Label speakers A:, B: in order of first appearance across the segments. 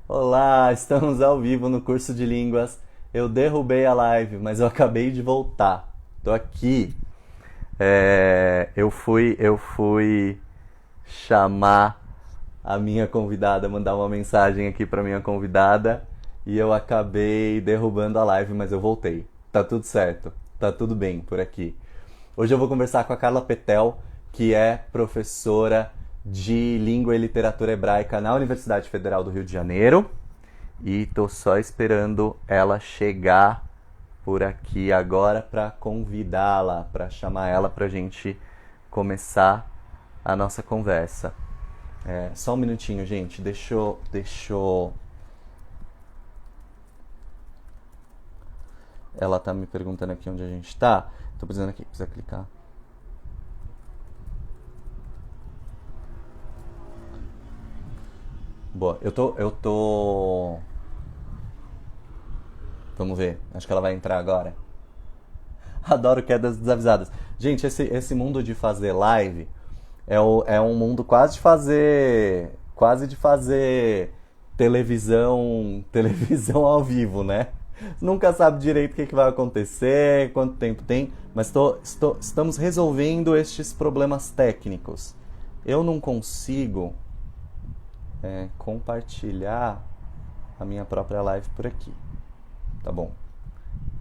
A: Olá, estamos ao vivo no curso de línguas. Eu derrubei a live, mas eu acabei de voltar. Tô aqui. Eu fui chamar a minha convidada, mandar uma mensagem aqui para minha convidada e eu acabei derrubando a live, mas eu voltei. Tá tudo certo, tá tudo bem por aqui. Hoje eu vou conversar com a Carla Petel, que é professora de língua e literatura hebraica na Universidade Federal do Rio de Janeiro. E tô só esperando ela chegar por aqui agora para convidá-la, para chamar ela para a gente começar a nossa conversa. Só um minutinho, gente. Deixa eu. Ela tá me perguntando aqui onde a gente tá. Tô precisando aqui, precisa clicar. Boa, eu tô. Vamos ver. Acho que ela vai entrar agora. Adoro quedas desavisadas. Gente, esse mundo de fazer live é um mundo quase de fazer televisão ao vivo, né? Nunca sabe direito o que vai acontecer, quanto tempo tem, mas estamos resolvendo estes problemas técnicos. Eu não consigo compartilhar a minha própria live por aqui. Tá bom.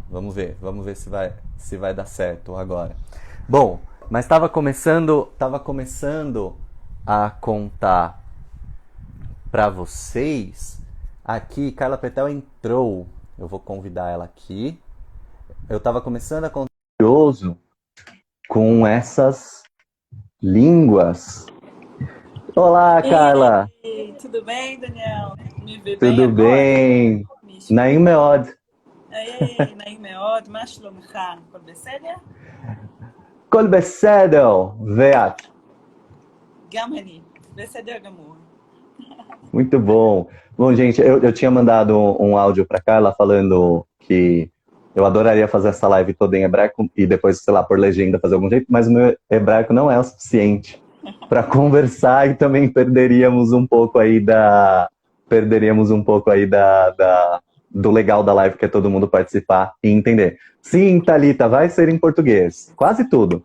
A: Vamos ver se vai dar certo agora. Bom, mas tava começando a contar para vocês. Aqui, Carla Petel entrou. Eu vou convidar ela aqui. Eu tava começando a contar curioso com essas línguas. Olá, Carla.
B: Ei, tudo bem, Daniel? Me vê bem
A: Tudo
B: agora?
A: bem?
B: Me
A: Naim
B: escuta?
A: Meod.
B: Ei, נעים מאוד, מה שלומך? הכל בסדר?
A: Kol bessedel, veat.
B: גם אני, בסדר גמור.
A: Muito bom. Bom, gente, eu tinha mandado um áudio para Carla falando que eu adoraria fazer essa live toda em hebraico e depois, sei lá, por legenda fazer algum jeito, mas o meu hebraico não é o suficiente para conversar e também perderíamos um pouco aí do legal da live, que é todo mundo participar e entender. Sim, Thalita, vai ser em português. Quase tudo.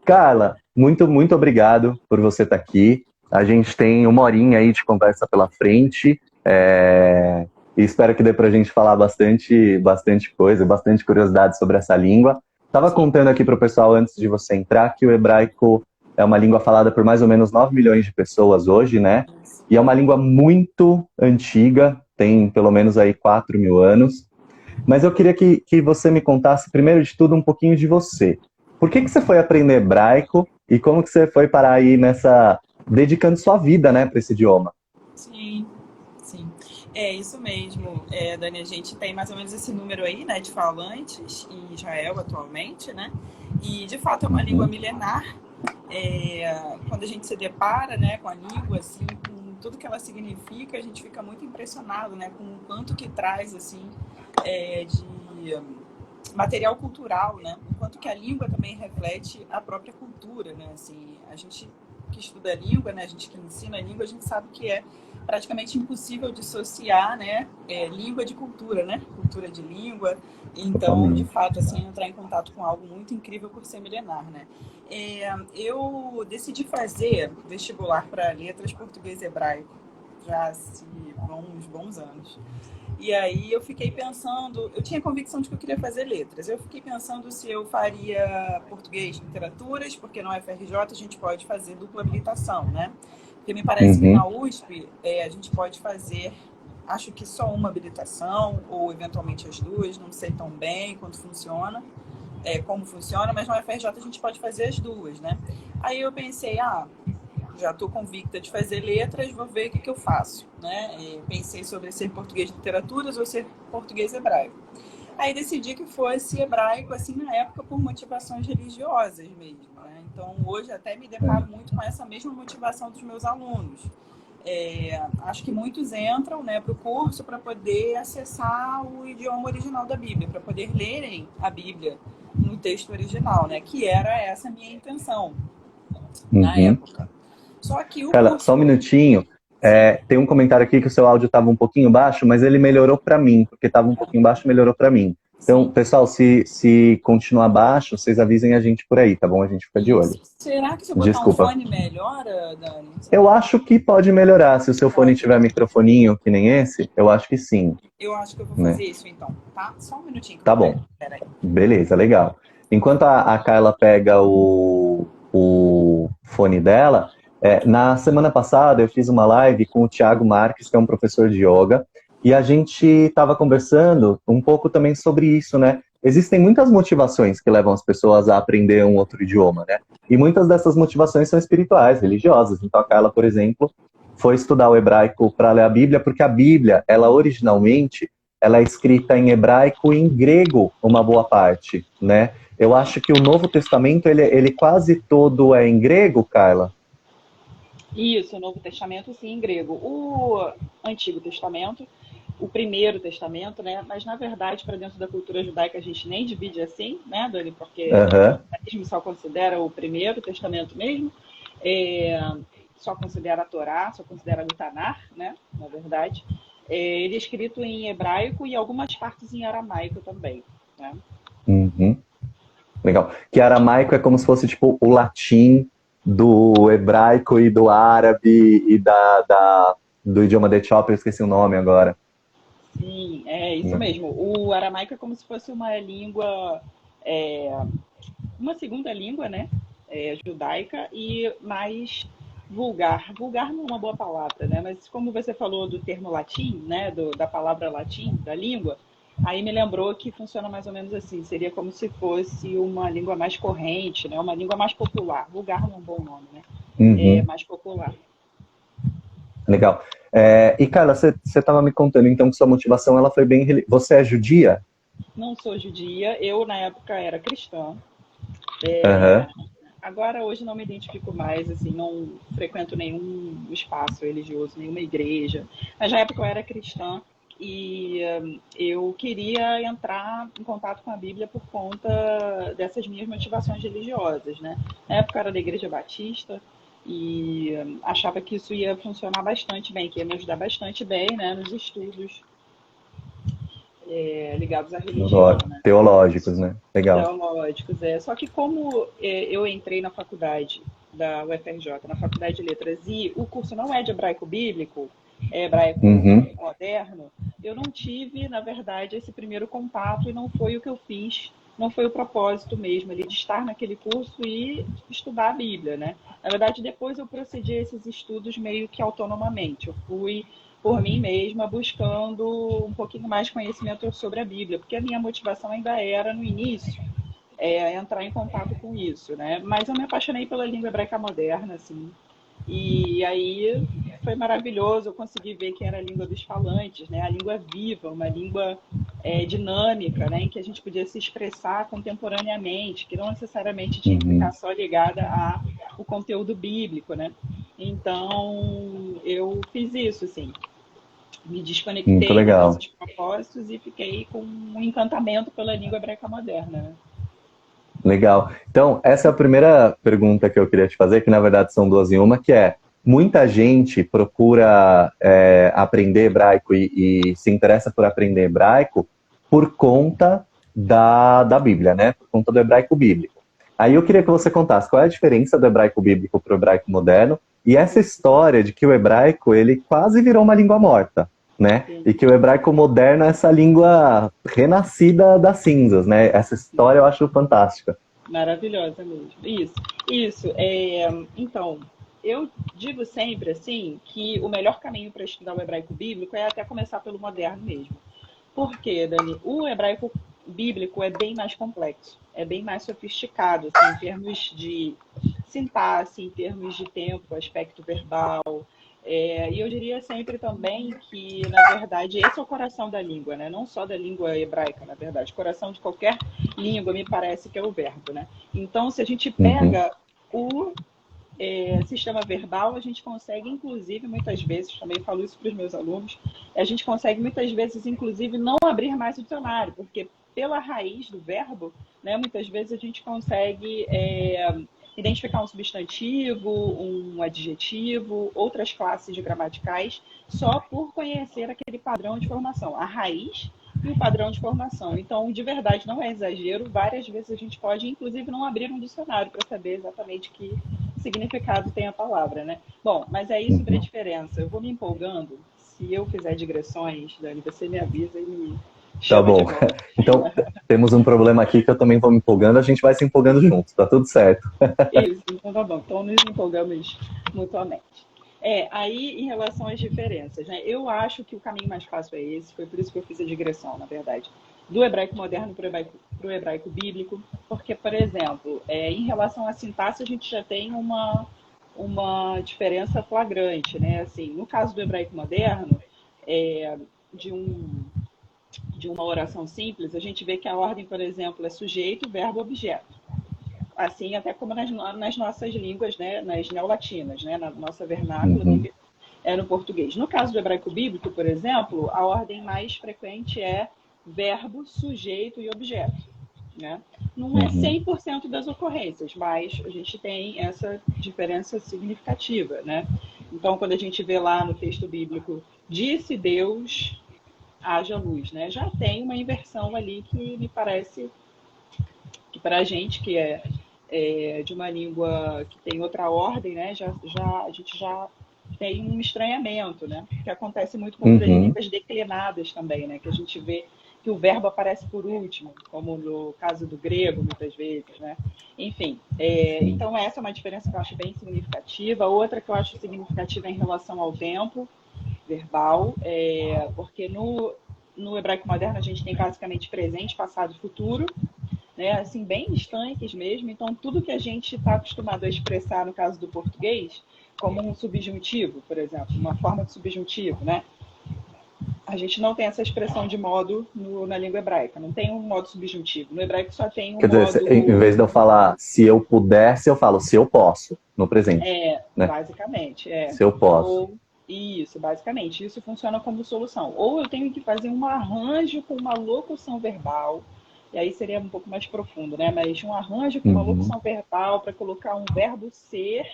A: Carla, muito obrigado por você estar aqui. A gente tem uma horinha aí de conversa pela frente. E espero que dê pra gente falar bastante coisa, bastante curiosidade sobre essa língua. Estava contando aqui para o pessoal antes de você entrar que o hebraico é uma língua falada por mais ou menos 9 milhões de pessoas hoje, né? E é uma língua muito antiga, tem pelo menos aí 4 mil anos. Mas eu queria que você me contasse, primeiro de tudo, um pouquinho de você. Por que você foi aprender hebraico e como que você foi parar aí dedicando sua vida, né, para esse idioma?
B: Sim, sim. É isso mesmo, Dani, a gente tem mais ou menos esse número aí, né, de falantes em Israel atualmente, né? E, de fato, é uma língua
A: Uhum.
B: milenar. Quando a gente se depara, né, com a língua, assim, com tudo que ela significa, a gente fica muito impressionado, né, com o quanto que traz, assim, de material cultural, né, o quanto que a língua também reflete a própria cultura, né, assim, a gente que estuda a língua, né, a gente que ensina a língua, a gente sabe que é praticamente impossível dissociar, né, língua de cultura, né, cultura de língua. Então, de
A: Totalmente.
B: fato, assim, entrar em contato com algo muito incrível por ser milenar, né. Eu decidi fazer vestibular para letras português e hebraico já há uns bons anos. E aí eu fiquei pensando, eu tinha convicção de que eu queria fazer letras. Eu fiquei pensando se eu faria português literaturas, porque no FRJ a gente pode fazer dupla habilitação, né? Porque me parece que
A: Uhum.
B: na USP a gente pode fazer, acho que só uma habilitação, ou eventualmente as duas, não sei tão bem quanto funciona, como funciona, mas no FRJ a gente pode fazer as duas, né? Aí eu pensei, já estou convicta de fazer letras, vou ver o que eu faço, né? Pensei sobre ser português de literaturas ou ser português hebraico. Aí decidi que fosse hebraico, assim, na época, por motivações religiosas mesmo, né? Então, hoje até me deparo muito com essa mesma motivação dos meus alunos. Acho que muitos entram, né, para o curso para poder acessar o idioma original da Bíblia, para poder lerem a Bíblia no texto original, né? Que era essa minha intenção na
A: Uhum.
B: época. Só que o
A: Carla, só um
B: curso...
A: minutinho. Tem um comentário aqui que o seu áudio estava um pouquinho baixo, mas ele melhorou para mim, porque estava um pouquinho baixo, melhorou para mim. Então,
B: Sim.
A: pessoal, se continuar baixo, vocês avisem a gente por aí, tá bom? A gente fica de olho.
B: Isso. Será que se eu botar um
A: Desculpa.
B: fone melhora, Dani? Será?
A: Eu acho que pode melhorar. Se o seu fone
B: Pode,
A: tiver
B: né?
A: microfoninho que nem esse, eu acho que sim,
B: Eu acho que eu vou
A: né?
B: fazer isso então, tá? Só um minutinho que eu
A: Tá
B: vou
A: bom.
B: pegar. Peraí.
A: Beleza, legal. Enquanto a Carla pega o fone dela, na semana passada eu fiz uma live com o Thiago Marques, que é um professor de yoga, e a gente estava conversando um pouco também sobre isso, né? Existem muitas motivações que levam as pessoas a aprender um outro idioma, né? E muitas dessas motivações são espirituais, religiosas. Então a Carla, por exemplo, foi estudar o hebraico para ler a Bíblia, porque a Bíblia, ela originalmente ela é escrita em hebraico e em grego, uma boa parte, né? Eu acho que o Novo Testamento, ele quase todo é em grego, Carla?
B: Isso, o Novo Testamento, sim, em grego. O Antigo Testamento, o Primeiro Testamento, né? Mas, na verdade, para dentro da cultura judaica, a gente nem divide assim, né, Dani? Porque o
A: Aham,
B: judaísmo só considera o Primeiro Testamento mesmo, é, só considera a Torá, só considera o Tanar, né? Na verdade. Ele é escrito em hebraico e algumas partes em aramaico também, né?
A: uhum, legal. Que aramaico é como se fosse tipo o latim do hebraico e do árabe e do idioma da Etiópia, eu esqueci o nome agora.
B: Sim, é isso
A: Né?
B: mesmo. O aramaico é como se fosse uma língua, é, uma segunda língua, né? Judaica e mais vulgar. Vulgar não é uma boa palavra, né? Mas como você falou do termo latim, né? Da palavra latim, da língua, aí me lembrou que funciona mais ou menos assim. Seria como se fosse uma língua mais corrente, né? Uma língua mais popular. Vulgar não é um bom nome, né? É
A: Uhum,
B: mais popular.
A: legal. E Carla, você estava me contando então que sua motivação ela foi bem. Você é judia?
B: Não sou judia, eu na época era cristã.
A: Aham.
B: Agora, hoje, não me identifico mais, assim, não frequento nenhum espaço religioso, nenhuma igreja. Mas na época eu era cristã e eu queria entrar em contato com a Bíblia por conta dessas minhas motivações religiosas, né? Na época eu era da Igreja Batista e achava que isso ia funcionar bastante bem, que ia me ajudar bastante bem, né, nos estudos ligados à religião, né?
A: Teológicos, né? Legal.
B: Teológicos, é. Só que como eu entrei na faculdade da UFRJ, na faculdade de letras, e o curso não é de hebraico bíblico, é hebraico
A: Uhum.
B: moderno, eu não tive, na verdade, esse primeiro contato e não foi o que eu fiz, não foi o propósito mesmo, ali, de estar naquele curso e estudar a Bíblia, né? Na verdade, depois eu procedi a esses estudos meio que autonomamente. Eu fui por mim mesma, buscando um pouquinho mais de conhecimento sobre a Bíblia, porque a minha motivação ainda era, no início, entrar em contato com isso, né? Mas eu me apaixonei pela língua hebraica moderna, assim, e aí foi maravilhoso, eu consegui ver que era a língua dos falantes, né? A língua viva, uma língua dinâmica, né? Em que a gente podia se expressar contemporaneamente, que não necessariamente tinha que ficar
A: Uhum.
B: só ligada ao conteúdo bíblico, né? Então, eu fiz isso, assim, me
A: Muito
B: desconectei
A: legal.
B: desses propósitos e fiquei com um encantamento pela língua hebraica moderna, né?
A: Legal. Então, essa é a primeira pergunta que eu queria te fazer, que na verdade são duas em uma, que é, muita gente procura aprender hebraico e se interessa por aprender hebraico por conta da Bíblia, né? Por conta do hebraico bíblico. Aí eu queria que você contasse qual é a diferença do hebraico bíblico para o hebraico moderno e essa história de que o hebraico, ele quase virou uma língua morta, né?
B: Sim,
A: E que o hebraico moderno é essa língua renascida das cinzas, né? Essa história eu acho fantástica.
B: maravilhosa mesmo. Isso. Então, eu digo sempre assim que o melhor caminho para estudar o hebraico bíblico é até começar pelo moderno mesmo. Por quê, Dani? O hebraico bíblico é bem mais complexo, é bem mais sofisticado, assim, em termos de sintaxe, em termos de tempo, aspecto verbal. E eu diria sempre também que, na verdade, esse é o coração da língua, né? Não só da língua hebraica, na verdade. O coração de qualquer língua, me parece que é o verbo, né? Então, se a gente
A: Uhum,
B: pega o sistema verbal, a gente consegue, inclusive, muitas vezes, também falo isso para os meus alunos, a gente consegue muitas vezes, inclusive, não abrir mais o dicionário, porque pela raiz do verbo, né, muitas vezes a gente consegue identificar um substantivo, um adjetivo, outras classes de gramaticais, só por conhecer aquele padrão de formação, a raiz e o padrão de formação. Então, de verdade, não é exagero. Várias vezes a gente pode, inclusive, não abrir um dicionário para saber exatamente que significado tem a palavra, né? Bom, mas aí sobre a diferença. Eu vou me empolgando. Se eu fizer digressões, Dani, você me avisa e me
A: Tá
B: chama de
A: bom.
B: volta.
A: Então, temos um problema aqui que eu também vou me empolgando, a gente vai se empolgando juntos, tá tudo certo.
B: Isso, então tá bom. Então nos empolgamos mutuamente. Aí em relação às diferenças, né? Eu acho que o caminho mais fácil é esse, foi por isso que eu fiz a digressão, na verdade, do hebraico moderno para o hebraico bíblico, porque, por exemplo, em relação à sintaxe, a gente já tem uma diferença flagrante, né? Assim, no caso do hebraico moderno, de de uma oração simples, a gente vê que a ordem, por exemplo, é sujeito, verbo, objeto. Assim, até como nas nossas línguas, né, nas neolatinas, né, na nossa vernácula, no português. No caso do hebraico bíblico, por exemplo, a ordem mais frequente é verbo, sujeito e objeto. Né? Não é 100% das ocorrências, mas a gente tem essa diferença significativa. Né? Então, quando a gente vê lá no texto bíblico, disse Deus, haja luz, né? Já tem uma inversão ali que me parece que para a gente que é de uma língua que tem outra ordem, né? A gente já tem um estranhamento, né? Que acontece muito com outras línguas declinadas também, né? Que a gente vê que o verbo aparece por último, como no caso do grego, muitas vezes, né? Enfim, então essa é uma diferença que eu acho bem significativa. Outra que eu acho significativa é em relação ao tempo verbal, porque no hebraico moderno a gente tem basicamente presente, passado e futuro, né, assim, bem distantes mesmo. Então, tudo que a gente está acostumado a expressar no caso do português, como um subjuntivo, por exemplo, uma forma de subjuntivo, né? A gente não tem essa expressão de modo na língua hebraica, não tem um modo subjuntivo. No hebraico só tem um
A: Quer dizer,
B: modo...
A: em vez de eu falar se eu pudesse, eu falo se eu posso, no presente. Né?
B: Basicamente,
A: Se eu posso.
B: Isso, basicamente. Isso funciona como solução. Ou eu tenho que fazer um arranjo com uma locução verbal, e aí seria um pouco mais profundo, né? Mas um arranjo com uma locução verbal para colocar um verbo ser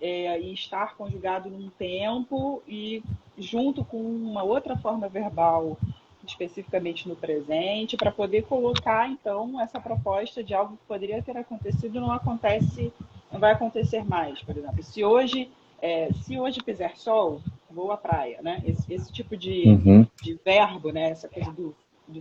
B: e estar conjugado num tempo e junto com uma outra forma verbal, especificamente no presente, para poder colocar, então, essa proposta de algo que poderia ter acontecido não vai acontecer mais, por exemplo. Se hoje fizer sol, vou à praia, né? Esse tipo de verbo, né? Essa coisa do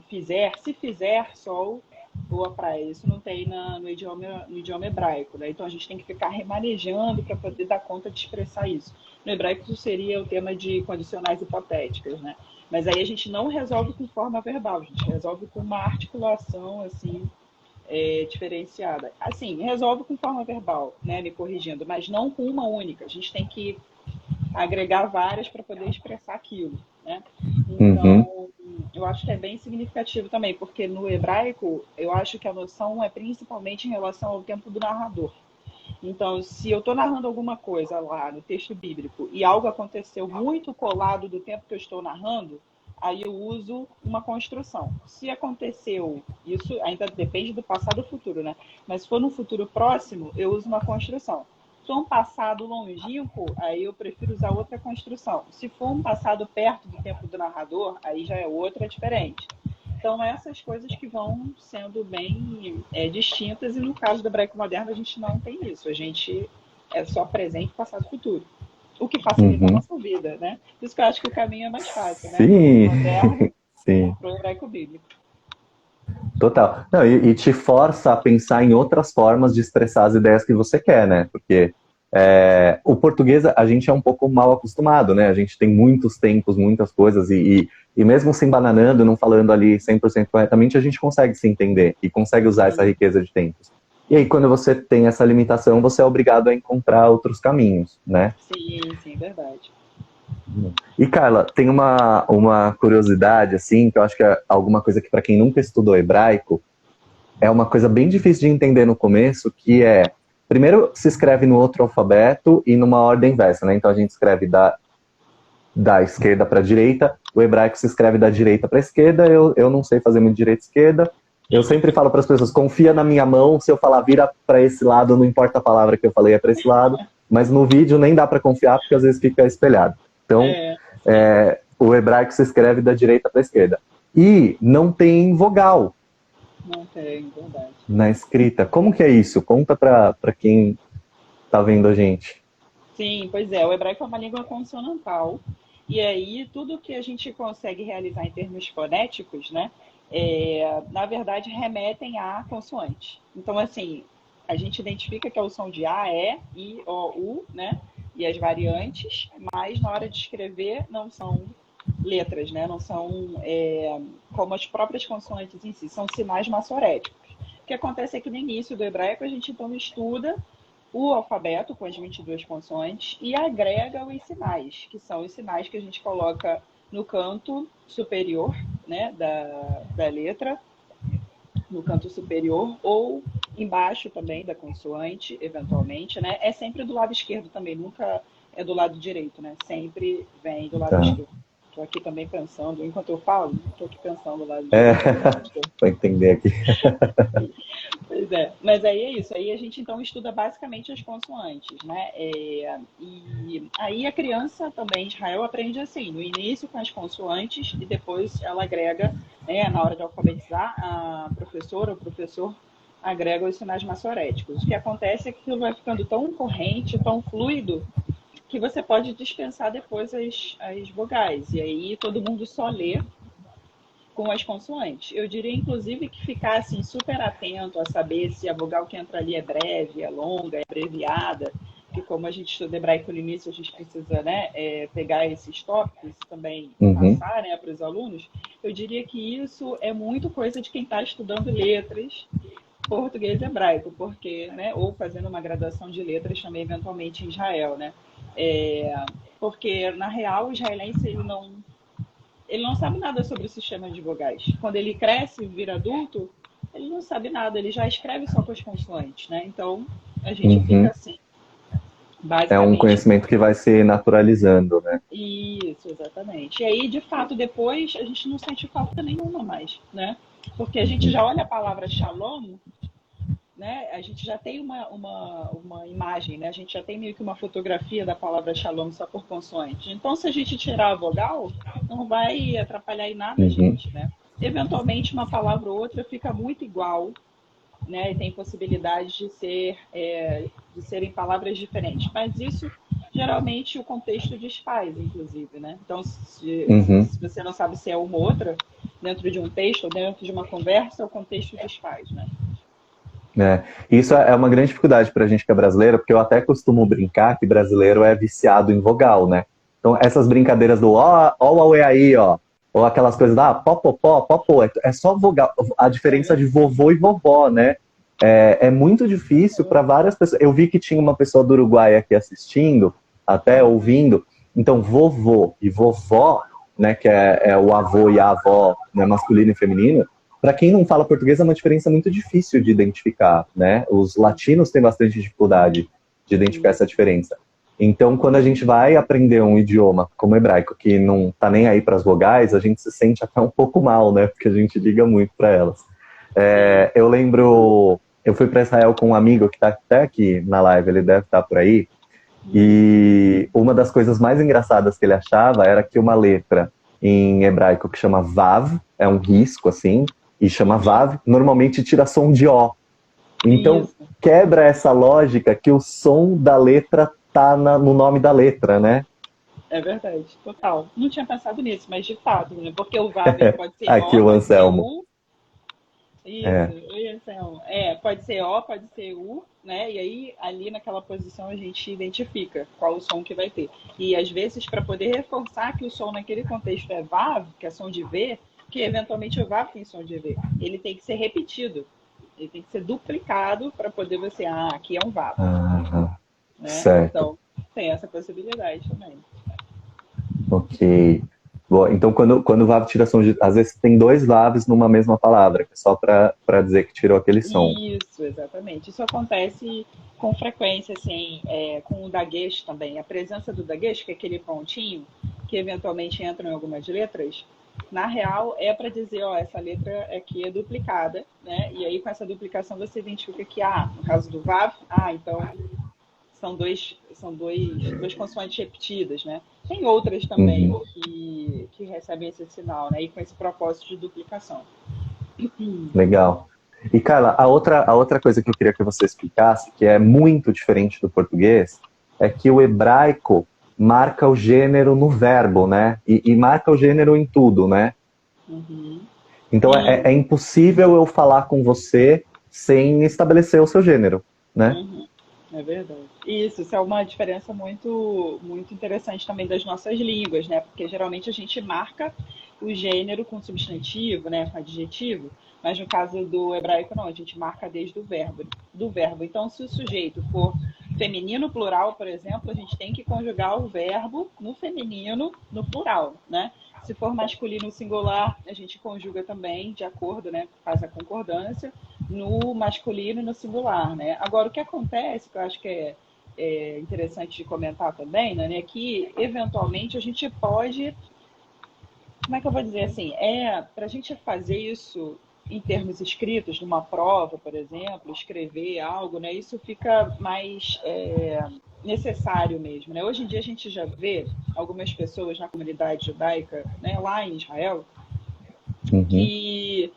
B: fizer, se fizer sol, vou à praia. Isso não tem no idioma hebraico, né? Então a gente tem que ficar remanejando para poder dar conta de expressar isso. No hebraico isso seria o tema de condicionais hipotéticas, né? Mas aí a gente não resolve com forma verbal, a gente resolve com uma articulação assim diferenciada. Assim, resolve com forma verbal, né? Me corrigindo, mas não com uma única. A gente tem que agregar várias para poder expressar aquilo, né? Então, eu acho que é bem significativo também, porque no hebraico, eu acho que a noção é principalmente em relação ao tempo do narrador. Então, se eu estou narrando alguma coisa lá no texto bíblico e algo aconteceu muito colado do tempo que eu estou narrando, aí eu uso uma construção. Se aconteceu, isso ainda depende do passado ou futuro, né? Mas se for no futuro próximo, eu uso uma construção. Se for um passado longínquo, aí eu prefiro usar outra construção. Se for um passado perto do tempo do narrador, aí já é outra diferente. Então, essas coisas que vão sendo bem distintas, e no caso do hebraico moderno a gente não tem isso. A gente é só presente, passado e futuro. O que facilita a nossa vida, né? Por isso que eu acho que o caminho é mais fácil, né?
A: Sim.
B: Do moderno
A: Sim.
B: para o hebraico bíblico.
A: Total. Não, e te força a pensar em outras formas de expressar as ideias que você quer, né? Porque o português, a gente é um pouco mal acostumado, né? A gente tem muitos tempos, muitas coisas, e mesmo se embananando, não falando ali 100% corretamente, a gente consegue se entender e consegue usar essa riqueza de tempos. E aí, quando você tem essa limitação, você é obrigado a encontrar outros caminhos, né?
B: Sim, verdade.
A: E, Carla, tem uma curiosidade, assim, que eu acho que é alguma coisa que, para quem nunca estudou hebraico, é uma coisa bem difícil de entender no começo, que primeiro se escreve no outro alfabeto e numa ordem inversa, né? Então a gente escreve da esquerda para a direita, o hebraico se escreve da direita para a esquerda, eu não sei fazer muito direita e esquerda, Eu sempre falo para as pessoas, confia na minha mão, se eu falar vira para esse lado, não importa a palavra que eu falei, é para esse lado, mas no vídeo nem dá para confiar, porque às vezes fica espelhado. Então, o hebraico se escreve da direita para a esquerda. E não tem vogal.
B: Não tem, verdade.
A: Na escrita. Como que é isso? Conta para quem está vendo a gente.
B: Sim, pois é. O hebraico é uma língua consonantal. E aí, tudo que a gente consegue realizar em termos fonéticos, né, na verdade, remetem a consoante. Então, assim, a gente identifica que é o som de A, E, I, O, U, né, e as variantes, mas na hora de escrever não são letras, né, não são como as próprias consoantes em si, são sinais massoréticos. O que acontece é que no início do hebraico a gente então estuda o alfabeto com as 22 consoantes e agrega os sinais, que são os sinais que a gente coloca no canto superior, né, da letra, no canto superior, ou embaixo também da consoante, eventualmente, né? É sempre do lado esquerdo também, nunca é do lado direito, né? Sempre vem do lado esquerdo. Estou aqui também pensando, enquanto eu falo, estou aqui pensando do lado direito.
A: Para entender aqui.
B: Pois é, mas aí é isso. Aí a gente então estuda basicamente as consoantes, né? E aí a criança também de Israel aprende assim, no início com as consoantes e depois ela agrega, na hora de alfabetizar, a professora ou o professor agrega os sinais massoréticos. O que acontece é que aquilo vai ficando tão corrente, tão fluido, que você pode dispensar depois as vogais. E aí todo mundo só lê com as consoantes. Eu diria, inclusive, que ficar assim, super atento a saber se a vogal que entra ali é breve, é longa, é abreviada, que como a gente estuda hebraico no início, a gente precisa, né, pegar esses tópicos também passar, né, para os alunos. Eu diria que isso é muito coisa de quem está estudando letras, português e hebraico, porque, né, ou fazendo uma graduação de letras também, eventualmente, em Israel, né? Porque, na real, o israelense, ele não sabe nada sobre o sistema de vogais. Quando ele cresce e vira adulto, ele não sabe nada, ele já escreve só com as consoantes, né? Então, a gente fica assim, basicamente.
A: É um conhecimento que vai se naturalizando, né?
B: Isso, exatamente. E aí, de fato, depois a gente não sente falta nenhuma mais, né? Porque a gente já olha a palavra shalom, né? A gente já tem uma imagem, né? A gente já tem meio que uma fotografia da palavra shalom só por consoante. Então, se a gente tirar a vogal, não vai atrapalhar em nada a gente, né? Eventualmente, uma palavra ou outra fica muito igual, né? E tem possibilidade de serem palavras diferentes. Mas isso, geralmente, o contexto desfaz, inclusive, né? Então, se você não sabe se é uma ou outra, dentro de um texto ou dentro de uma conversa, o contexto desfaz, né?
A: Isso é uma grande dificuldade para a gente que é brasileiro, porque eu até costumo brincar que brasileiro é viciado em vogal, né? Então, essas brincadeiras do ó, e aí, ó, ou aquelas coisas da popopó, popô, é só vogal. A diferença de vovô e vovó, né? É muito difícil para várias pessoas. Eu vi que tinha uma pessoa do Uruguai aqui assistindo, até ouvindo. Então, vovô e vovó, né, que é o avô e a avó, né, masculino e feminino, para quem não fala português é uma diferença muito difícil de identificar, né? Os latinos têm bastante dificuldade de identificar essa diferença. Então, quando a gente vai aprender um idioma como o hebraico, que não tá nem aí para as vogais, a gente se sente até um pouco mal, né? Porque a gente liga muito para elas. Eu lembro, eu fui para Israel com um amigo que está até aqui na live, ele deve estar por aí, e uma das coisas mais engraçadas que ele achava era que uma letra em hebraico que chama Vav, é um risco assim, e chama Vav, normalmente tira som de O. Então, quebra essa lógica que o som da letra tá no nome da letra, né?
B: É verdade, total. Não tinha pensado nisso, mas de fato, né? Porque o Vav pode ser
A: Aqui
B: O,
A: o
B: pode ser
A: Anselmo.
B: U. Isso, oi, Anselmo. Pode ser O, pode ser U, né? E aí, ali naquela posição, a gente identifica qual o som que vai ter. E às vezes, para poder reforçar que o som naquele contexto é Vav, que é som de V, que eventualmente o Vav tem som de V, ele tem que ser repetido. Ele tem que ser duplicado para poder você, aqui é um Vav. Né?
A: Certo.
B: Então, tem essa possibilidade também.
A: Ok. Bom, então, quando o Vav tira som de... Às vezes tem dois Vavs numa mesma palavra, só para dizer que tirou aquele som.
B: Isso, exatamente. Isso acontece com frequência, assim, com o daguesh também. A presença do daguesh, que é aquele pontinho, que eventualmente entra em algumas letras, Na real, é para dizer, ó, essa letra aqui é duplicada, né? E aí, com essa duplicação, você identifica que, no caso do VAV, então duas consoantes repetidas, né? Tem outras também
A: Uhum.
B: que recebem esse sinal, né? E com esse propósito de duplicação.
A: Legal. E, Carla, a outra coisa que eu queria que você explicasse, que é muito diferente do português, é que o hebraico marca o gênero no verbo, né? E marca o gênero em tudo, né?
B: Uhum.
A: Então é impossível eu falar com você sem estabelecer o seu gênero, né?
B: Uhum. É verdade. Isso é uma diferença muito, muito interessante também das nossas línguas, né? Porque geralmente a gente marca o gênero com substantivo, né? Com adjetivo, mas no caso do hebraico não, a gente marca desde o verbo, do verbo. Então, se o sujeito for feminino plural, por exemplo, a gente tem que conjugar o verbo no feminino no plural, né? Se for masculino singular, a gente conjuga também de acordo, né? Faz a concordância no masculino e no singular, né? Agora, o que acontece, que eu acho que é interessante de comentar também, né, é que eventualmente a gente pode, como é que eu vou dizer assim, para a gente fazer isso em termos escritos, numa prova, por exemplo, escrever algo, né, isso fica mais necessário mesmo, né? Hoje em dia a gente já vê algumas pessoas na comunidade judaica, né, lá em Israel,
A: Uhum.
B: que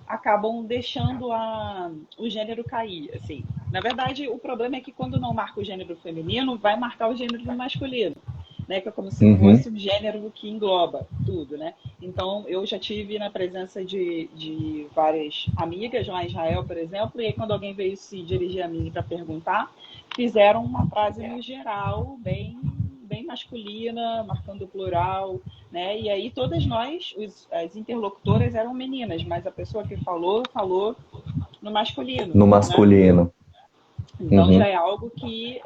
B: acabam deixando o gênero cair, assim. Na verdade, o problema é que quando não marca o gênero feminino, vai marcar o gênero masculino, né? Que é como se
A: Uhum.
B: fosse um gênero que engloba tudo, né? Então, eu já tive na presença de várias amigas lá em Israel, por exemplo, e aí quando alguém veio se dirigir a mim para perguntar, fizeram uma frase no geral, bem masculina, marcando o plural, né? E aí todas nós, as interlocutoras eram meninas, mas a pessoa que falou no masculino,
A: No
B: né?
A: masculino.
B: Então já
A: Uhum.
B: é algo que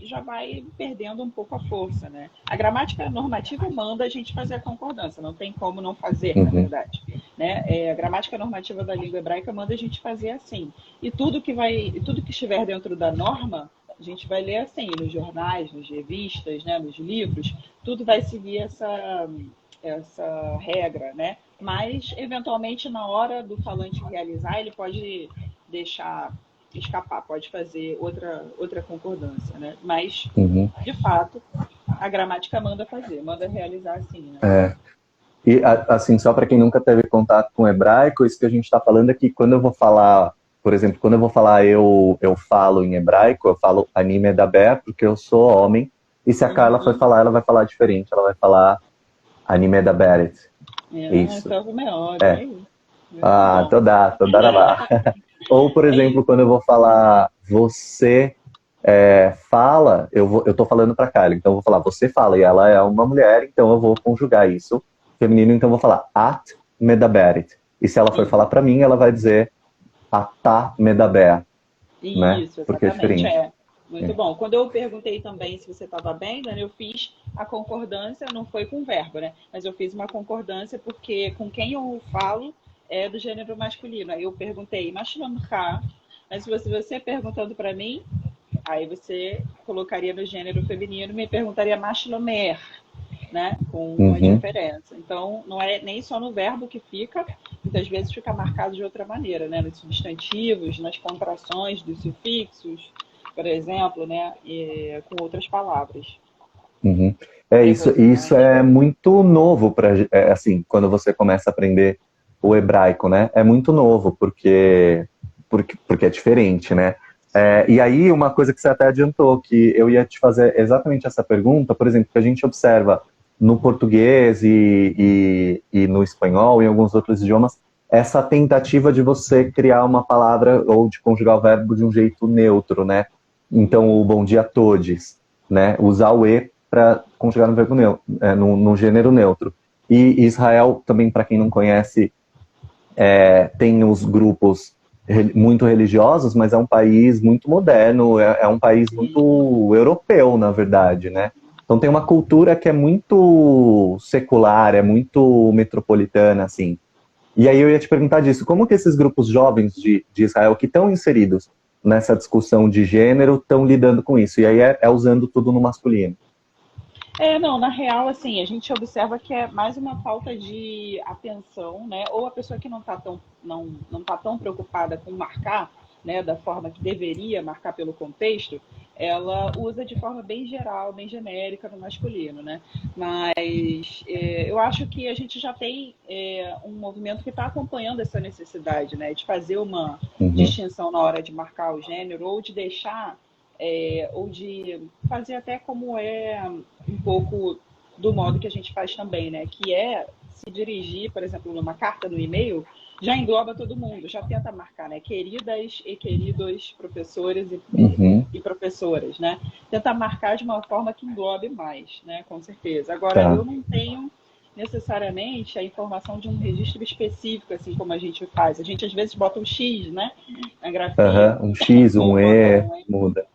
B: já vai perdendo um pouco a força, né? A gramática normativa manda a gente fazer a concordância, não tem como não fazer, na
A: Uhum.
B: verdade, né? A gramática normativa da língua hebraica manda a gente fazer assim. E tudo que estiver dentro da norma, a gente vai ler assim, nos jornais, nas revistas, né, nos livros, tudo vai seguir essa regra, né? Mas, eventualmente, na hora do falante realizar, ele pode deixar escapar, pode fazer outra concordância, né? Mas,
A: Uhum.
B: de fato, a gramática manda fazer, manda realizar assim, né?
A: É. E, assim, só para quem nunca teve contato com hebraico, isso que a gente está falando é que quando eu vou falar, por exemplo, quando eu vou falar eu falo em hebraico, eu falo anime daber, porque eu sou homem, e se a Carla for
B: Uhum.
A: falar, ela vai falar diferente, ela vai falar anime daberet. Isso.
B: Então, melhor, olha
A: É.
B: aí. Muito
A: Ah,
B: bom.
A: todarabá. Ou, por
B: É
A: exemplo,
B: isso.
A: quando eu vou falar você fala, eu tô falando pra Kylie, então eu vou falar você fala, e ela é uma mulher, então eu vou conjugar isso feminino, então eu vou falar at medaberit. E se ela for falar pra mim, ela vai dizer atá medaber, né?
B: Isso,
A: Porque é
B: exatamente,
A: diferente.
B: Muito
A: É.
B: bom. Quando eu perguntei também se você estava bem, Dani, eu fiz a concordância, não foi com verbo, né? Mas eu fiz uma concordância porque com quem eu falo é do gênero masculino. Aí eu perguntei, Mashlamcha, mas se você perguntando para mim, aí você colocaria no gênero feminino e me perguntaria Mashlomer, né? Com uma
A: Uhum,
B: diferença. Então, não é nem só no verbo que fica, muitas vezes fica marcado de outra maneira, né? Nos substantivos, nas contrações dos sufixos, por exemplo, né? Com outras palavras,
A: uhum. É isso
B: preposições.
A: é muito novo para assim, quando você começa a aprender o hebraico, né? É muito novo porque é diferente, né? E aí, uma coisa que você até adiantou, que eu ia te fazer exatamente essa pergunta, por exemplo, que a gente observa no português e no espanhol e em alguns outros idiomas, essa tentativa de você criar uma palavra ou de conjugar o verbo de um jeito neutro, né? Então, o bom dia a todes, né? Usar o e para conjugar no verbo neutro, no gênero neutro. E Israel, também, para quem não conhece, tem os grupos muito religiosos, mas é um país muito moderno, é um país muito europeu, na verdade, né? Então tem uma cultura que é muito secular, é muito metropolitana, assim. E aí eu ia te perguntar disso, como que esses grupos jovens de Israel que estão inseridos nessa discussão de gênero estão lidando com isso? E aí é usando tudo no masculino.
B: Não, na real, assim, a gente observa que é mais uma falta de atenção, né? Ou a pessoa que não tá tão preocupada com marcar, né, da forma que deveria marcar pelo contexto, ela usa de forma bem geral, bem genérica no masculino, né? Mas eu acho que a gente já tem um movimento que está acompanhando essa necessidade, né, de fazer uma
A: Uhum,
B: distinção na hora de marcar o gênero ou de deixar ou de fazer até como um pouco do modo que a gente faz também, né? Que é se dirigir, por exemplo, numa carta no e-mail, já engloba todo mundo, já tenta marcar, né? Queridas e queridos professores
A: uhum,
B: e professoras, né? Tenta marcar de uma forma que englobe mais, né? Com certeza. Agora,
A: tá.
B: eu não tenho necessariamente a informação de um registro específico, assim como a gente faz. A gente às vezes bota um X, né? Na grafia,
A: Aham, um X,
B: ou
A: um
B: bota
A: E,
B: um.
A: muda.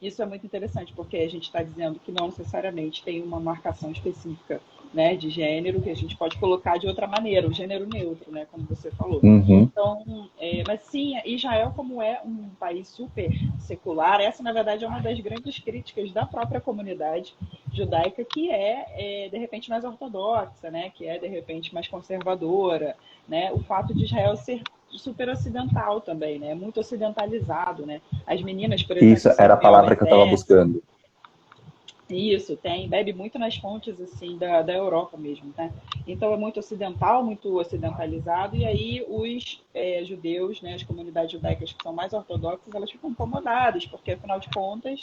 B: Isso é muito interessante, porque a gente está dizendo que não necessariamente tem uma marcação específica, né, de gênero, que a gente pode colocar de outra maneira, o gênero neutro, né, como você falou.
A: Uhum.
B: Então, mas sim, Israel, como é um país super secular, essa, na verdade, é uma das grandes críticas da própria comunidade judaica, que de repente, mais ortodoxa, né, que é, de repente, mais conservadora, né, o fato de Israel ser super ocidental também, né, muito ocidentalizado, né. As meninas, por
A: Isso
B: exemplo,
A: era a
B: servem ao
A: palavra que eu estava
B: exército.
A: buscando.
B: Isso, bebe muito nas fontes assim da Europa mesmo, né? Então é muito ocidental, muito ocidentalizado, e aí os judeus, né, as comunidades judaicas que são mais ortodoxas, elas ficam incomodadas, porque afinal de contas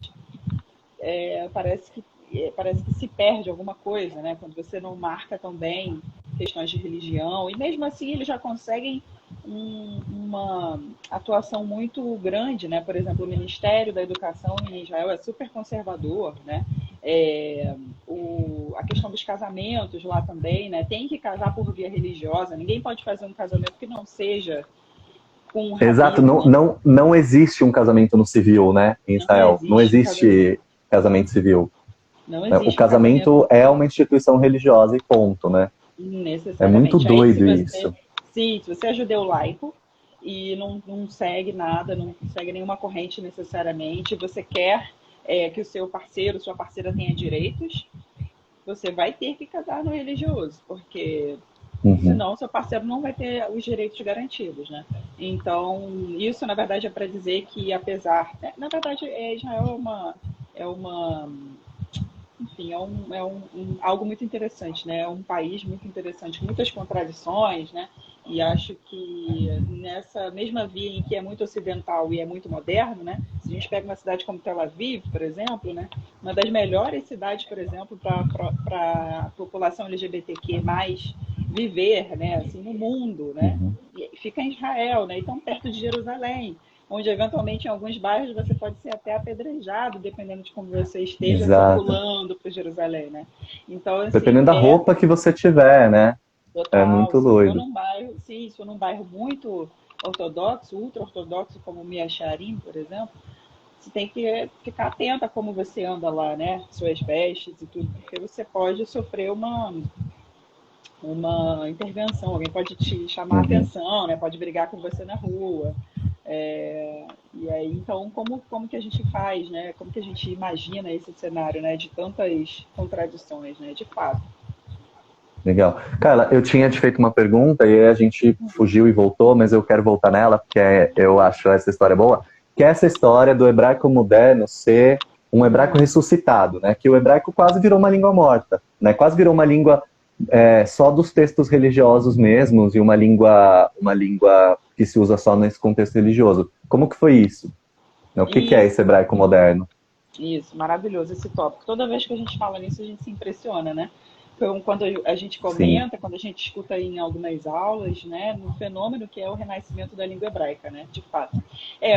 B: parece que se perde alguma coisa, né? Quando você não marca também questões de religião, e mesmo assim eles já conseguem uma atuação muito grande, né? Por exemplo, o Ministério da Educação em Israel é super conservador, né? A questão dos casamentos lá também, né? Tem que casar por via religiosa, ninguém pode fazer um casamento que não seja com um
A: Exato,
B: rabino,
A: não,
B: né?
A: não, não existe um casamento no civil, né, em
B: Não
A: Israel. Não
B: existe um casamento,
A: existe casamento civil.
B: não
A: Né? O
B: existe um casamento
A: casamento é uma instituição religiosa e ponto, né? É muito
B: necessariamente. Aí,
A: doido isso.
B: se você é judeu laico e não segue nada, não segue nenhuma corrente necessariamente, você quer que o seu parceiro, sua parceira tenha direitos, você vai ter que casar no religioso, porque
A: Uhum.
B: senão seu parceiro não vai ter os direitos garantidos, né? Então, isso na verdade é para dizer que apesar, na verdade, Israel é uma enfim, algo muito interessante, né? É um país muito interessante, com muitas contradições, né? E acho que nessa mesma via em que é muito ocidental e é muito moderno, né? Se a gente pega uma cidade como Tel Aviv, por exemplo, né? Uma das melhores cidades, por exemplo, para a população LGBTQ mais viver, né? Assim, no mundo, né?
A: Uhum.
B: E fica em Israel, né? E tão perto de Jerusalém, onde eventualmente em alguns bairros você pode ser até apedrejado, dependendo de como você esteja
A: Exato.
B: circulando por Jerusalém, né? Então, assim,
A: Dependendo da roupa que você tiver, né? É
B: total,
A: muito
B: se for
A: doido.
B: num bairro, sim, se for num bairro muito ortodoxo, ultra-ortodoxo, como Miacharim, por exemplo, você tem que ficar atenta a como você anda lá, né? Suas vestes e tudo, porque você pode sofrer uma intervenção, alguém pode te chamar a
A: Uhum.
B: atenção, né? Pode brigar com você na rua. E aí, então, como que a gente faz, né? Como que a gente imagina esse cenário, né? De tantas contradições, né? De fato.
A: Legal. Carla, eu tinha te feito uma pergunta e aí a gente fugiu e voltou, mas eu quero voltar nela porque eu acho essa história boa, que é essa história do hebraico moderno ser um hebraico ressuscitado, né? Que o hebraico quase virou uma língua morta, né? Quase virou uma língua só dos textos religiosos mesmos e uma língua que se usa só nesse contexto religioso. Como que foi isso? O que que é esse
B: Isso,
A: hebraico moderno?
B: isso, maravilhoso esse tópico. Toda vez que a gente fala nisso, a gente se impressiona, né? Então, quando a gente
A: Sim.
B: comenta, quando a gente escuta em algumas aulas, né, no fenômeno que é o renascimento da língua hebraica, né, de fato.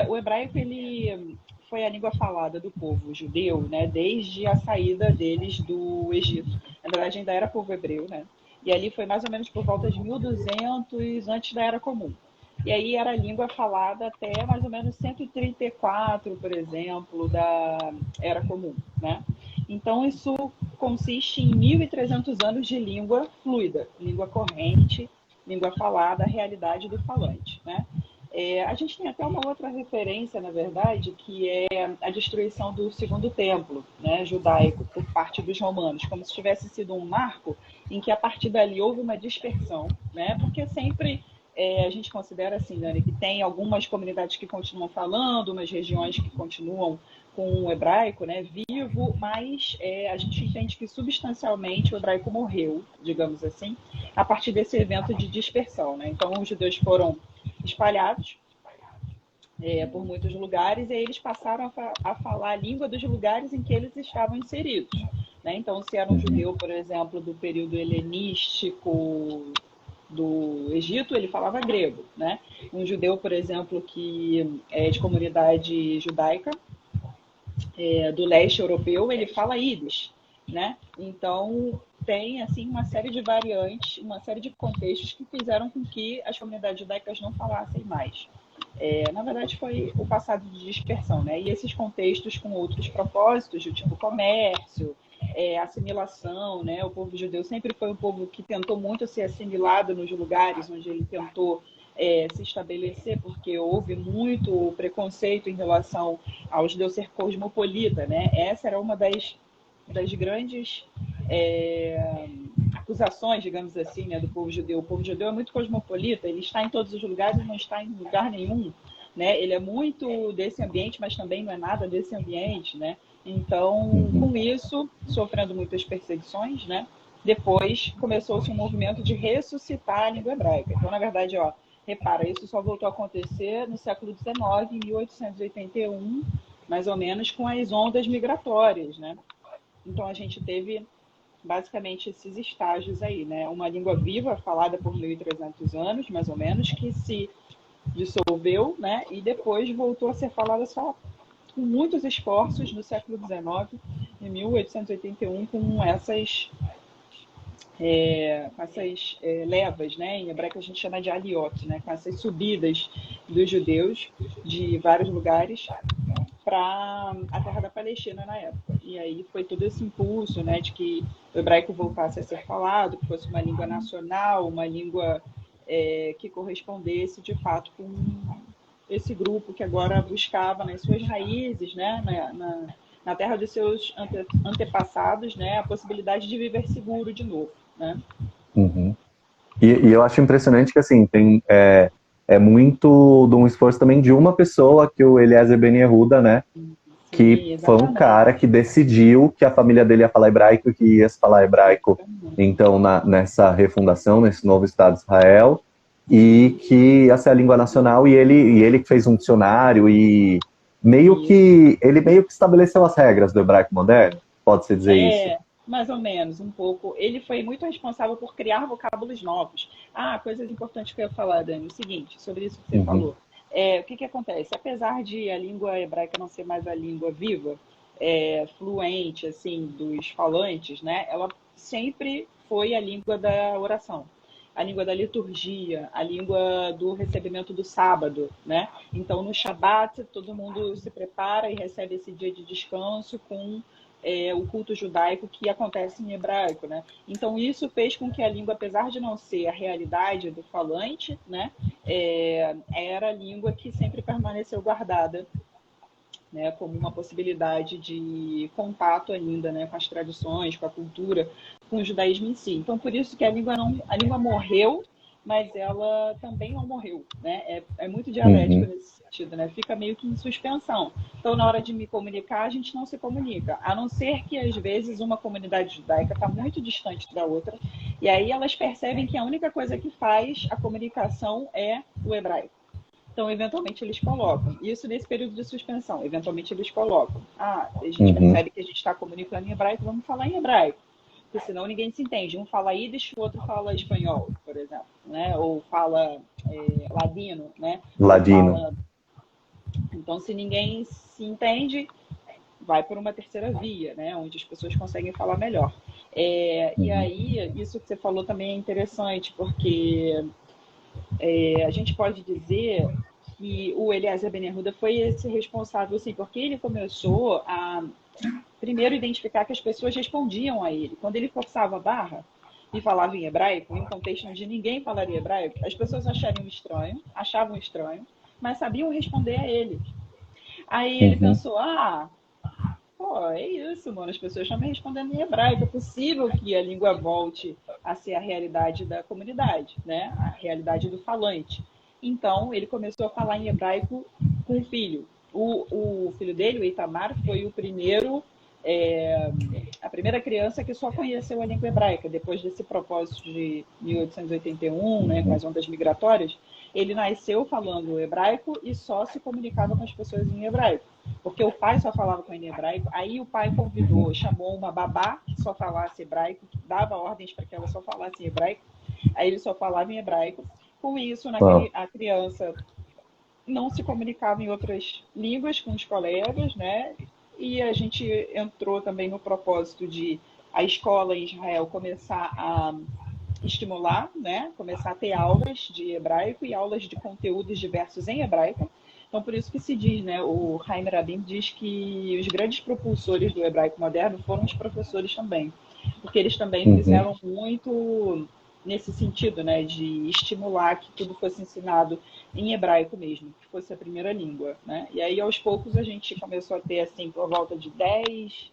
B: O hebraico, ele foi a língua falada do povo judeu, né, desde a saída deles do Egito. Na verdade, ainda era povo hebreu, né, e ali foi mais ou menos por volta de 1200 antes da Era Comum. E aí era a língua falada até mais ou menos 134, por exemplo, da Era Comum, né? Então, isso consiste em 1.300 anos de língua fluida, língua corrente, língua falada, a realidade do falante, né? A gente tem até uma outra referência, na verdade, que é a destruição do segundo templo, né, judaico, por parte dos romanos, como se tivesse sido um marco em que a partir dali houve uma dispersão, né, porque sempre a gente considera assim, Dani, que tem algumas comunidades que continuam falando, umas regiões que continuam com o hebraico, né, vivo, mas a gente entende que substancialmente o hebraico morreu, digamos assim, a partir desse evento de dispersão, né. Então, os judeus foram espalhados por muitos lugares, e aí eles passaram a falar a língua dos lugares em que eles estavam inseridos. Né? Então, se era um judeu, por exemplo, do período helenístico do Egito, ele falava grego. Né? Um judeu, por exemplo, que é de comunidade judaica do leste europeu, ele fala ídis. Né? Então, tem assim uma série de variantes, uma série de contextos que fizeram com que as comunidades judaicas não falassem mais. Na verdade, foi o passado de dispersão, né? E esses contextos com outros propósitos, do tipo comércio, assimilação, né? O povo judeu sempre foi um povo que tentou muito ser assimilado nos lugares onde ele tentou se estabelecer, porque houve muito preconceito em relação ao judeu ser cosmopolita, né? Essa era uma das grandes acusações, digamos assim, né, do povo judeu. O povo judeu é muito cosmopolita, ele está em todos os lugares, não está em lugar nenhum. Né? Ele é muito desse ambiente, mas também não é nada desse ambiente. Né? Então, com isso, sofrendo muitas perseguições, né? Depois começou-se um movimento de ressuscitar a língua hebraica. Então, na verdade, repara, isso só voltou a acontecer no século XIX, em 1881, mais ou menos, com as ondas migratórias. Né? Então, a gente teve basicamente esses estágios aí, né? Uma língua viva, falada por 1.300 anos, mais ou menos, que se dissolveu, né? E depois voltou a ser falada só com muitos esforços no século XIX, em 1881, com essas levas, né? Em hebraico a gente chama de aliot, né? Com essas subidas dos judeus de vários lugares para a terra da Palestina na época. E aí foi todo esse impulso, né, de que o hebraico voltasse a ser falado, que fosse uma língua nacional, uma língua que correspondesse de fato com esse grupo que agora buscava nas suas raízes, né, na terra dos seus antepassados, né, a possibilidade de viver seguro de novo. Né?
A: Uhum. E eu acho impressionante que, assim, é muito de um esforço também de uma pessoa, que o Eliezer Ben Yehuda, né?
B: Sim,
A: Que foi um
B: exatamente.
A: cara que decidiu que a família dele ia falar hebraico e que ia se falar hebraico, então, nessa refundação, nesse novo Estado de Israel, e que ia ser a língua nacional, e ele que fez um dicionário, e ele meio que estabeleceu as regras do hebraico moderno, pode-se dizer isso?
B: Mais ou menos, um pouco. Ele foi muito responsável por criar vocábulos novos. Coisas importantes que eu ia falar, Dani, o seguinte, sobre isso que você falou. O que acontece? Apesar de a língua hebraica não ser mais a língua viva, fluente, assim, dos falantes, né? Ela sempre foi a língua da oração, a língua da liturgia, a língua do recebimento do sábado, né? Então, no Shabat, todo mundo se prepara e recebe esse dia de descanso com o culto judaico que acontece em hebraico, né? Então isso fez com que a língua, apesar de não ser a realidade do falante, né, era a língua que sempre permaneceu guardada, né, como uma possibilidade de contato ainda, né, com as tradições, com a cultura, com o judaísmo em si. Então por isso que a língua morreu, mas ela também não morreu, né? É muito dialético nesse sentido, né? Fica meio que em suspensão. Então, na hora de me comunicar, a gente não se comunica, a não ser que, às vezes, uma comunidade judaica está muito distante da outra, e aí elas percebem que a única coisa que faz a comunicação é o hebraico. Então, eventualmente, eles colocam. Isso nesse período de suspensão. Eventualmente, eles colocam. A gente percebe que a gente está comunicando em hebraico, vamos falar em hebraico. Porque senão ninguém se entende. Um fala ídis, o outro fala espanhol, por exemplo. Né? Ou fala ladino, né?
A: Ladino.
B: Então, se ninguém se entende, vai por uma terceira via, né? Onde as pessoas conseguem falar melhor. E aí, isso que você falou também é interessante, porque a gente pode dizer que o Eliezer Ben Yehuda foi esse responsável, sim, porque ele começou a primeiro identificar que as pessoas respondiam a ele. Quando ele forçava a barra e falava em hebraico, em um contexto onde ninguém falaria hebraico, as pessoas achavam estranho, mas sabiam responder a ele. Aí ele
A: Uhum.
B: pensou, pô, é isso, mano, as pessoas estão me respondendo em hebraico, é possível que a língua volte a ser a realidade da comunidade, né? A realidade do falante. Então, ele começou a falar em hebraico com o filho. O filho dele, o Itamar, foi o primeiro, a primeira criança que só conheceu a língua hebraica. Depois desse propósito de 1881, né, com
A: Uhum.
B: as ondas migratórias, ele nasceu falando hebraico e só se comunicava com as pessoas em hebraico. Porque o pai só falava com ele em hebraico, aí o pai
A: Uhum.
B: convidou, chamou uma babá que só falasse hebraico, que dava ordens para que ela só falasse em hebraico, aí ele só falava em hebraico. Com isso,
A: Uau.
B: a criança não se comunicava em outras línguas com os colegas, né? E a gente entrou também no propósito de a escola em Israel começar a estimular, né? Começar a ter aulas de hebraico e aulas de conteúdos diversos em hebraico. Então, por isso que se diz, né? O Haim Rabin diz que os grandes propulsores do hebraico moderno foram os professores também, porque eles também
A: Uhum.
B: fizeram muito nesse sentido, né? De estimular que tudo fosse ensinado em hebraico mesmo, que fosse a primeira língua, né? E aí, aos poucos, a gente começou a ter, assim, por volta de 10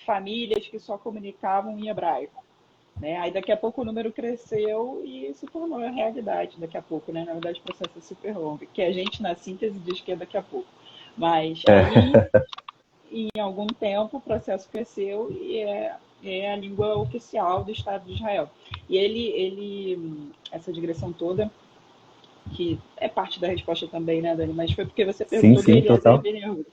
B: famílias que só comunicavam em hebraico. Né? Aí daqui a pouco o número cresceu e se tornou a realidade daqui a pouco, né? Na verdade o processo é super longo, que a gente na síntese diz que é daqui a pouco. Mas aí,
A: É.
B: em algum tempo, o processo cresceu e é a língua oficial do Estado de Israel. E essa digressão toda, que é parte da resposta também, né, Dani? Mas foi porque você
A: Sim,
B: perguntou do
A: sim,
B: Eliezer
A: total.
B: Ben Yehuda.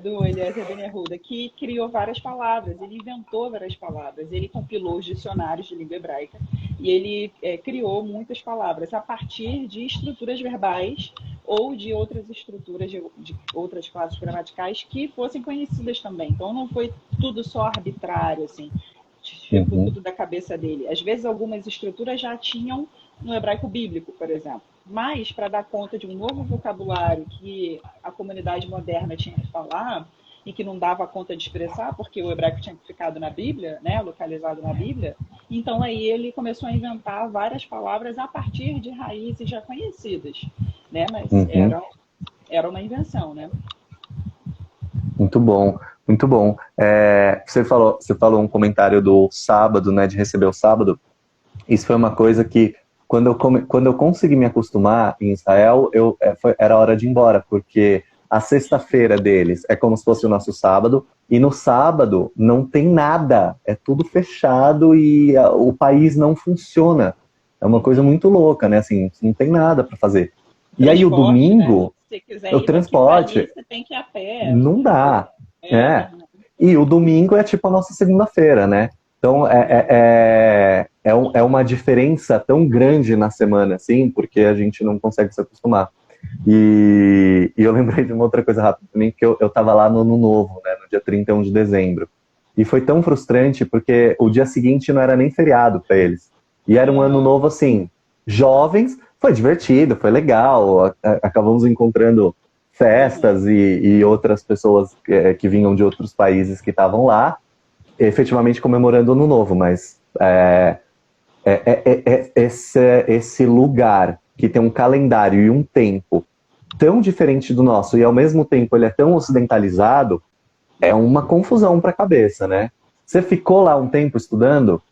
B: Do Eliezer Ben Yehuda, que criou várias palavras, ele inventou várias palavras, ele compilou os dicionários de língua hebraica e ele criou muitas palavras a partir de estruturas verbais ou de outras estruturas de outras classes gramaticais que fossem conhecidas também. Então não foi tudo só arbitrário, assim, tipo
A: Uhum.
B: tudo da cabeça dele. Às vezes algumas estruturas já tinham no hebraico bíblico, por exemplo. Mas, para dar conta de um novo vocabulário que a comunidade moderna tinha que falar e que não dava conta de expressar, porque o hebraico tinha ficado na Bíblia, né, localizado na Bíblia, então aí ele começou a inventar várias palavras a partir de raízes já conhecidas, né, mas
A: Uhum.
B: era uma invenção, né?
A: Muito bom, muito bom. Você falou um comentário do sábado, né, de receber o sábado. Isso foi uma coisa que, quando eu consegui me acostumar em Israel, era hora de ir embora, porque a sexta-feira deles é como se fosse o nosso sábado, e no sábado não tem nada, é tudo fechado e o país não funciona. É uma coisa muito louca, né? Assim, não tem nada para fazer. E aí o
B: Transporte, né?
A: domingo,
B: Se você quiser
A: o
B: ir daqui para ali,
A: transporte,
B: você tem que ir a pé,
A: não dá. É.
B: não,
A: E o domingo é tipo a nossa segunda-feira, né? Então é uma diferença tão grande na semana, assim, porque a gente não consegue se acostumar. E eu lembrei de uma outra coisa rápida também, que eu tava lá no Ano Novo, né, no dia 31 de dezembro. E foi tão frustrante porque o dia seguinte não era nem feriado para eles. E era um ano novo, assim, jovens, foi divertido, foi legal, acabamos encontrando festas e outras pessoas que vinham de outros países que estavam lá, efetivamente comemorando o Ano Novo, mas esse lugar que tem um calendário e um tempo tão diferente do nosso e ao mesmo tempo ele é tão ocidentalizado, é uma confusão para a cabeça, né? Você ficou lá um tempo estudando?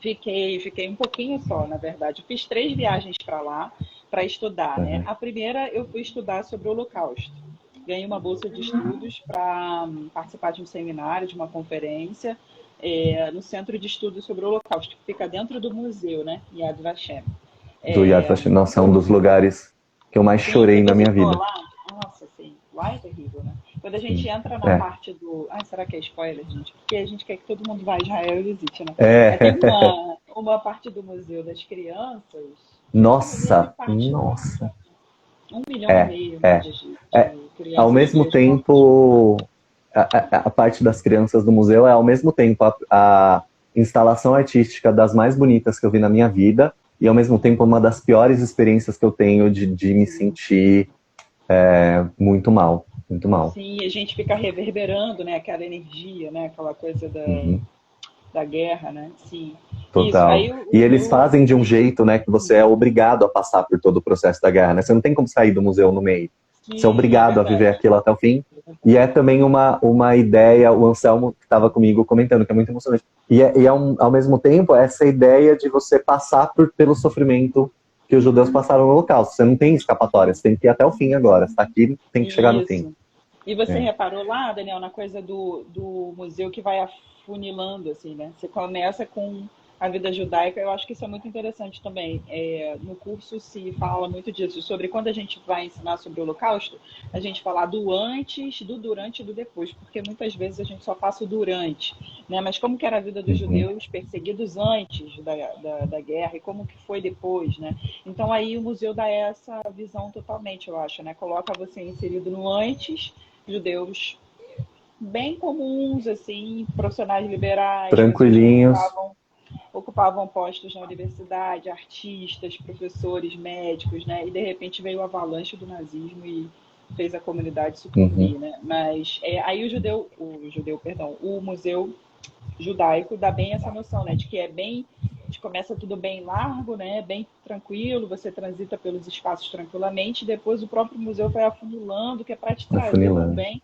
B: Fiquei um pouquinho só, na verdade. Eu fiz 3 viagens para lá para estudar, né?
A: Uhum.
B: A primeira eu fui estudar sobre o Holocausto. Ganhei uma bolsa de estudos para participar de um seminário, de uma conferência no Centro de Estudos sobre o Holocausto, que fica dentro do museu, né? Yad Vashem.
A: Do Yad Vashem. Nossa, é um dos lugares que eu mais
B: Sim, você
A: chorei na minha
B: visitou
A: vida.
B: lá? Nossa, sim. Lá é terrível, né? Quando a gente
A: Sim.
B: entra na
A: É.
B: parte do. Ai, será que é spoiler, gente? Porque a gente quer que todo mundo vá a Israel e visite, né? Mas tem
A: É.
B: uma parte do Museu das Crianças, que é um museu
A: Nossa,
B: infantil.
A: nossa.
B: 1,5
A: É,
B: milhão, né,
A: é. É.
B: de
A: Ao
B: crianças
A: mesmo
B: vias mortas.
A: tempo, a parte das crianças do museu é ao mesmo tempo a instalação artística das mais bonitas que eu vi na minha vida e ao mesmo tempo uma das piores experiências que eu tenho de me
B: Sim.
A: sentir muito mal, muito mal.
B: Sim, a gente fica reverberando, né, aquela energia, né, aquela coisa
A: Uhum.
B: da guerra, né? Sim. Isso,
A: total.
B: aí
A: E eles fazem de um jeito, né, que você é obrigado a passar por todo o processo da guerra, né? Você não tem como sair do museu no meio. Você é
B: sim, é
A: obrigado a viver
B: verdade.
A: aquilo até o fim.
B: É
A: E é
B: verdade.
A: também uma ideia, o Anselmo que estava comigo comentando, que é muito emocionante. Ao mesmo tempo, essa ideia de você passar pelo sofrimento que os judeus passaram no Holocausto. Você não tem escapatória, você tem que ir até o fim agora. Você está aqui, tem que chegar no fim.
B: Isso. E você
A: É.
B: reparou lá, Daniel, na coisa do museu que vai afunilando, assim, né? Você começa com a vida judaica, eu acho que isso é muito interessante também. No curso se fala muito disso, sobre quando a gente vai ensinar sobre o Holocausto, a gente falar do antes, do durante e do depois, porque muitas vezes a gente só passa o durante, né? Mas como que era a vida dos
A: Uhum.
B: judeus perseguidos antes da guerra e como que foi depois, né? Então aí o museu dá essa visão totalmente, eu acho, né? Coloca você inserido no antes, judeus bem comuns, assim, profissionais liberais, pessoas que
A: Tranquilinhos.
B: ocupavam postos na universidade, artistas, professores, médicos, né? E de repente veio o avalanche do nazismo e fez a comunidade
A: Uhum.
B: sucumbir, né? Mas aí perdão, o museu judaico dá bem essa noção, né? De que é bem, de começa tudo bem largo, né? Bem tranquilo, você transita pelos espaços tranquilamente, e depois o próprio museu vai afunilando, que é para te trazer
A: Afunilando.
B: também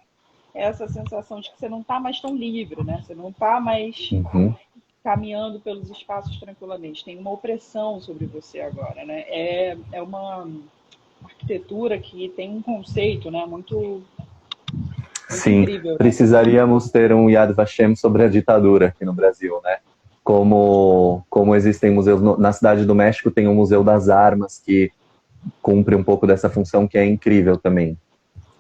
B: essa sensação de que você não está mais tão livre, né? Você não está mais
A: Uhum.
B: caminhando pelos espaços tranquilamente. Tem uma opressão sobre você agora, né? É uma arquitetura que tem um conceito, né? Muito, muito
A: Sim,
B: incrível, né?
A: precisaríamos ter um Yad Vashem sobre a ditadura aqui no Brasil, né? Como existem museus na Cidade do México, tem o Museu das Armas que cumpre um pouco dessa função, que é incrível também.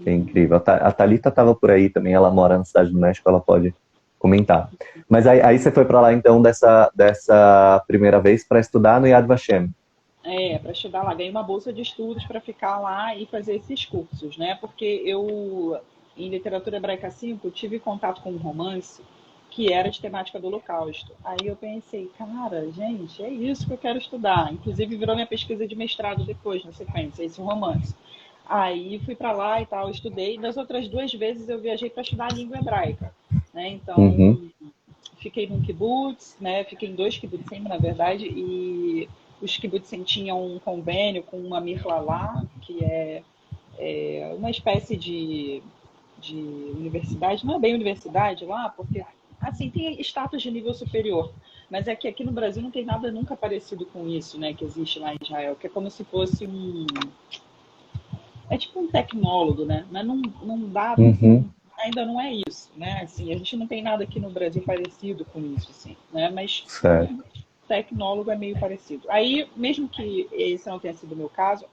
A: Que é incrível. A Thalita estava por aí também, ela mora na Cidade do México, ela pode comentar. Mas aí você foi para lá então dessa primeira vez para estudar no Yad Vashem.
B: Para estudar lá. Ganhei uma bolsa de estudos para ficar lá e fazer esses cursos, né? Porque eu, em literatura hebraica 5, tive contato com um romance que era de temática do Holocausto. Aí eu pensei, cara, gente, é isso que eu quero estudar. Inclusive virou minha pesquisa de mestrado depois, na sequência, esse romance. Aí fui para lá e tal, estudei. Das outras duas vezes eu viajei para estudar a língua hebraica, né?
A: Uhum,
B: Então, fiquei num kibbutz, né? Fiquei em dois kibbutzim, na verdade, e os kibbutzim tinham um convênio com uma Mirlalá, que é uma espécie de universidade, não é bem universidade lá, porque assim tem status de nível superior, mas é que aqui no Brasil não tem nada nunca parecido com isso, né, que existe lá em Israel, que é como se fosse é tipo um tecnólogo, né, mas não dá,
A: uhum,
B: ainda não é isso, né, assim, a gente não tem nada aqui no Brasil parecido com isso, assim, né, mas
A: certo.
B: tecnólogo é meio parecido. Aí, mesmo que esse não tenha sido o meu caso,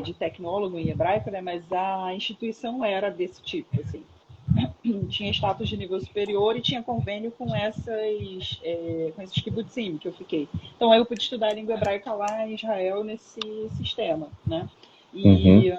B: de tecnólogo em hebraico, né, mas a instituição era desse tipo, assim. Tinha status de nível superior e tinha convênio com esses kibbutzim que eu fiquei. Então, aí eu pude estudar a língua hebraica lá em Israel, nesse sistema, né?
A: Uhum.
B: E,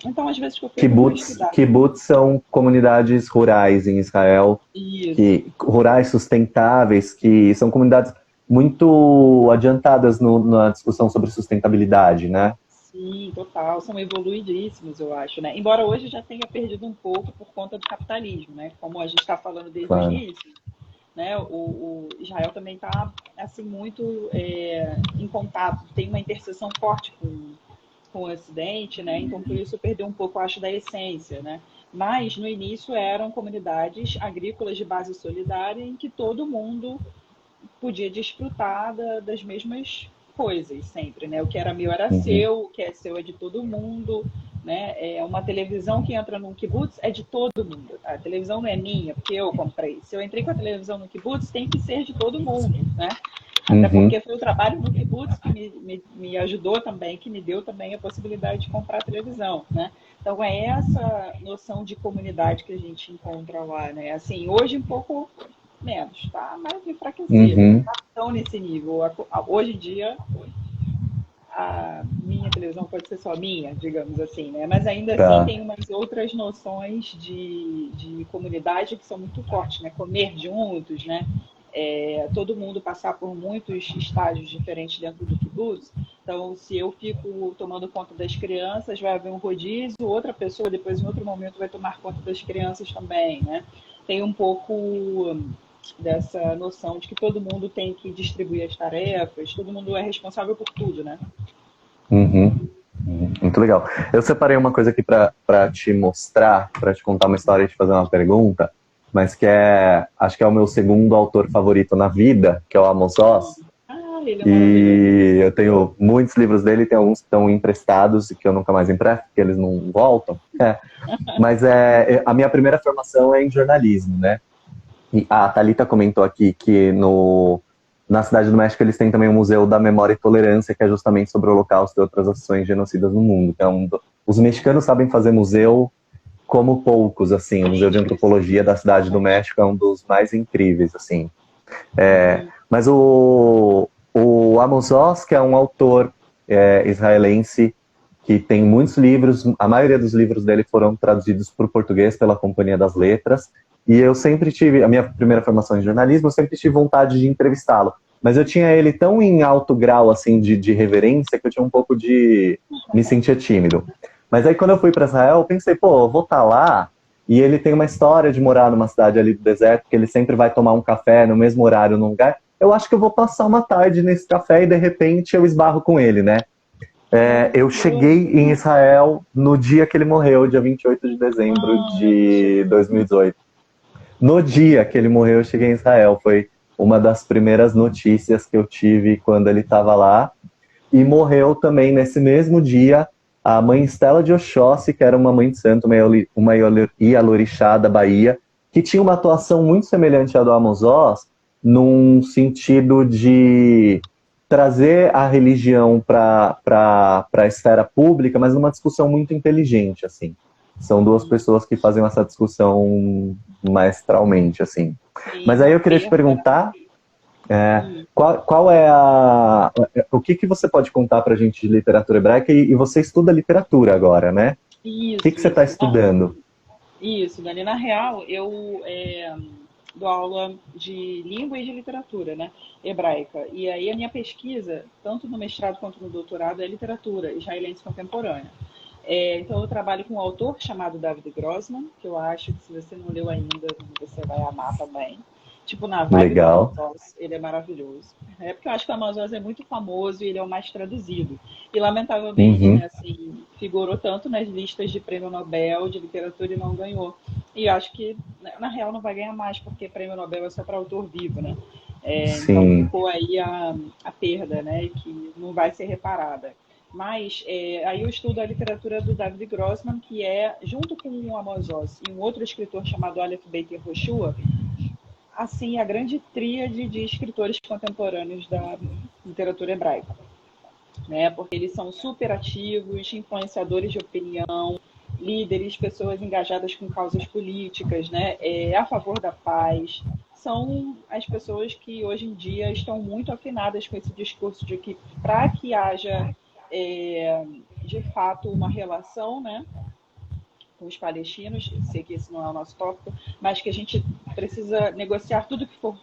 B: então, às vezes que eu fui para
A: Kibbutz,
B: estudar.
A: kibbutz são comunidades rurais em Israel,
B: Isso.
A: que rurais sustentáveis, que são comunidades muito adiantadas na discussão sobre sustentabilidade, né?
B: Sim, total. São evoluidíssimos, eu acho, né? Embora hoje já tenha perdido um pouco por conta do capitalismo, né? Como a gente está falando desde o
A: Claro.
B: início, né? O Israel também está assim muito em contato, tem uma interseção forte com o Ocidente, né? Então por isso perdeu um pouco, acho, da essência, né? Mas no início eram comunidades agrícolas de base solidária em que todo mundo podia desfrutar das mesmas coisas sempre, né? O que era meu era
A: Uhum.
B: seu, o que é seu é de todo mundo, né? É uma televisão que entra num kibutz é de todo mundo. A televisão não é minha, porque eu comprei. Se eu entrei com a televisão no kibutz, tem que ser de todo mundo, né? Até
A: Uhum.
B: porque foi o trabalho no kibutz que me ajudou também, que me deu também a possibilidade de comprar a televisão, né? Então é essa noção de comunidade que a gente encontra lá, né? Assim, hoje um pouco menos, tá mais enfraquecido, não
A: Uhum.
B: tá tão nesse nível. Hoje em dia, a minha televisão pode ser só minha, digamos assim, né? Mas ainda assim
A: Tá.
B: tem umas outras noções de comunidade que são muito fortes, né? Comer juntos, né? Todo mundo passar por muitos estágios diferentes dentro do kibbutz. Então, se eu fico tomando conta das crianças, vai haver um rodízio, outra pessoa depois em outro momento vai tomar conta das crianças também, né? Tem um pouco dessa noção de que todo mundo tem que distribuir as tarefas, todo mundo é responsável por tudo, né?
A: Uhum. Muito legal. Eu separei uma coisa aqui para te mostrar, para te contar uma história e te fazer uma pergunta, mas que acho que é o meu segundo autor favorito na vida, que é o Amos Oz.
B: Ah, ele é maravilhoso.
A: E eu tenho muitos livros dele, tem alguns que estão emprestados e que eu nunca mais empresto, porque eles não voltam. Mas a minha primeira formação é em jornalismo, né? E a Thalita comentou aqui que na Cidade do México eles têm também o Museu da Memória e Tolerância, que é justamente sobre o Holocausto e outras ações genocidas no mundo. Então, os mexicanos sabem fazer museu como poucos, assim. O Museu de Antropologia da Cidade do México é um dos mais incríveis, assim. Mas o Amos Oz, que é um autor israelense que tem muitos livros, a maioria dos livros dele foram traduzidos para o português pela Companhia das Letras, e eu sempre tive, a minha primeira formação em jornalismo, eu sempre tive vontade de entrevistá-lo, mas eu tinha ele tão em alto grau, assim, de reverência, que eu tinha um pouco de... me sentia tímido. Mas aí quando eu fui para Israel, eu pensei, pô, eu vou estar lá, e ele tem uma história de morar numa cidade ali do deserto, que ele sempre vai tomar um café no mesmo horário num lugar. Eu acho que eu vou passar uma tarde nesse café e de repente eu esbarro com ele, né? Eu cheguei em Israel no dia que ele morreu, dia 28 de dezembro de 2018. No dia que ele morreu, eu cheguei em Israel. Foi uma das primeiras notícias que eu tive quando ele estava lá. E morreu também nesse mesmo dia a mãe Estela de Oxóssi, que era uma mãe de santo, uma Ialorixá da Bahia, que tinha uma atuação muito semelhante à do Amos Oz, num sentido de trazer a religião para a esfera pública, mas numa discussão muito inteligente, assim. São duas pessoas que fazem essa discussão maestralmente, assim. Mas aí eu queria te perguntar, qual é o que você pode contar para a gente de literatura hebraica? E você estuda literatura agora, né?
B: Isso,
A: O que você está estudando?
B: Isso, Dani. Na real, eu dou aula de língua e de literatura, né? Hebraica. E aí a minha pesquisa, tanto no mestrado quanto no doutorado, é literatura israelense contemporânea. Então eu trabalho com um autor chamado David Grossman, que eu acho que se você não leu ainda, você vai amar também. Tipo, na vibe do
A: Legal.
B: Amos Oz, ele é maravilhoso. É porque eu acho que o Amos Oz é muito famoso e ele é o mais traduzido. E, lamentavelmente, né, assim, figurou tanto nas listas de prêmio Nobel de literatura e não ganhou. E eu acho que, na real, não vai ganhar mais, porque prêmio Nobel é só para autor vivo, né? Então
A: Sim.
B: ficou aí a perda, né, que não vai ser reparada. Mas aí eu estudo a literatura do David Grossman, que é, junto com o Amos Oz e um outro escritor chamado Aleph Beit Yehoshua, assim, a grande tríade de escritores contemporâneos da literatura hebraica, né? Porque eles são super ativos, influenciadores de opinião, líderes, pessoas engajadas com causas políticas, né? A favor da paz. São as pessoas que hoje em dia estão muito afinadas com esse discurso de que para que haja de fato uma relação, né, com os palestinos, sei que esse não é o nosso tópico, mas que a gente precisa negociar tudo que for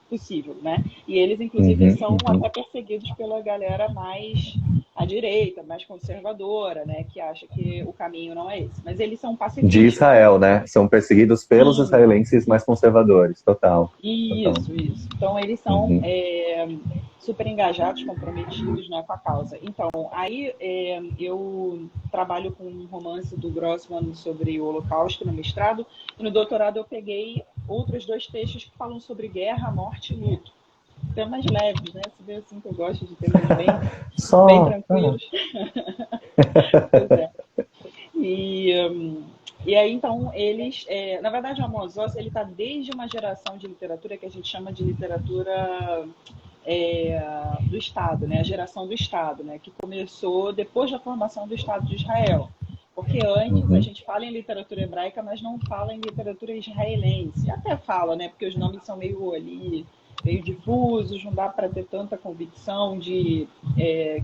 B: possível, né? E eles, inclusive, são até perseguidos pela galera mais à direita, mais conservadora, né? Que acha que o caminho não é esse. Mas eles são pacifistas.
A: De Israel, né? São perseguidos pelos israelenses mais conservadores, total.
B: Isso. Então, eles são super engajados, comprometidos, né, com a causa. Então, aí eu trabalho com um romance do Grossman sobre o Holocausto no mestrado, e no doutorado eu peguei outros dois textos que falam sobre guerra, morte e luto. Temas leves, né? Você vê assim que eu gosto de temas bem tranquilos. Pois é. E aí, então, eles... na verdade, o Amos Oz, ele está desde uma geração de literatura que a gente chama de literatura do Estado, né? A geração do Estado, né? Que começou depois da formação do Estado de Israel. Porque antes a gente fala em literatura hebraica, mas não fala em literatura israelense. Até fala, né? Porque os nomes são meio difusos, não dá para ter tanta convicção de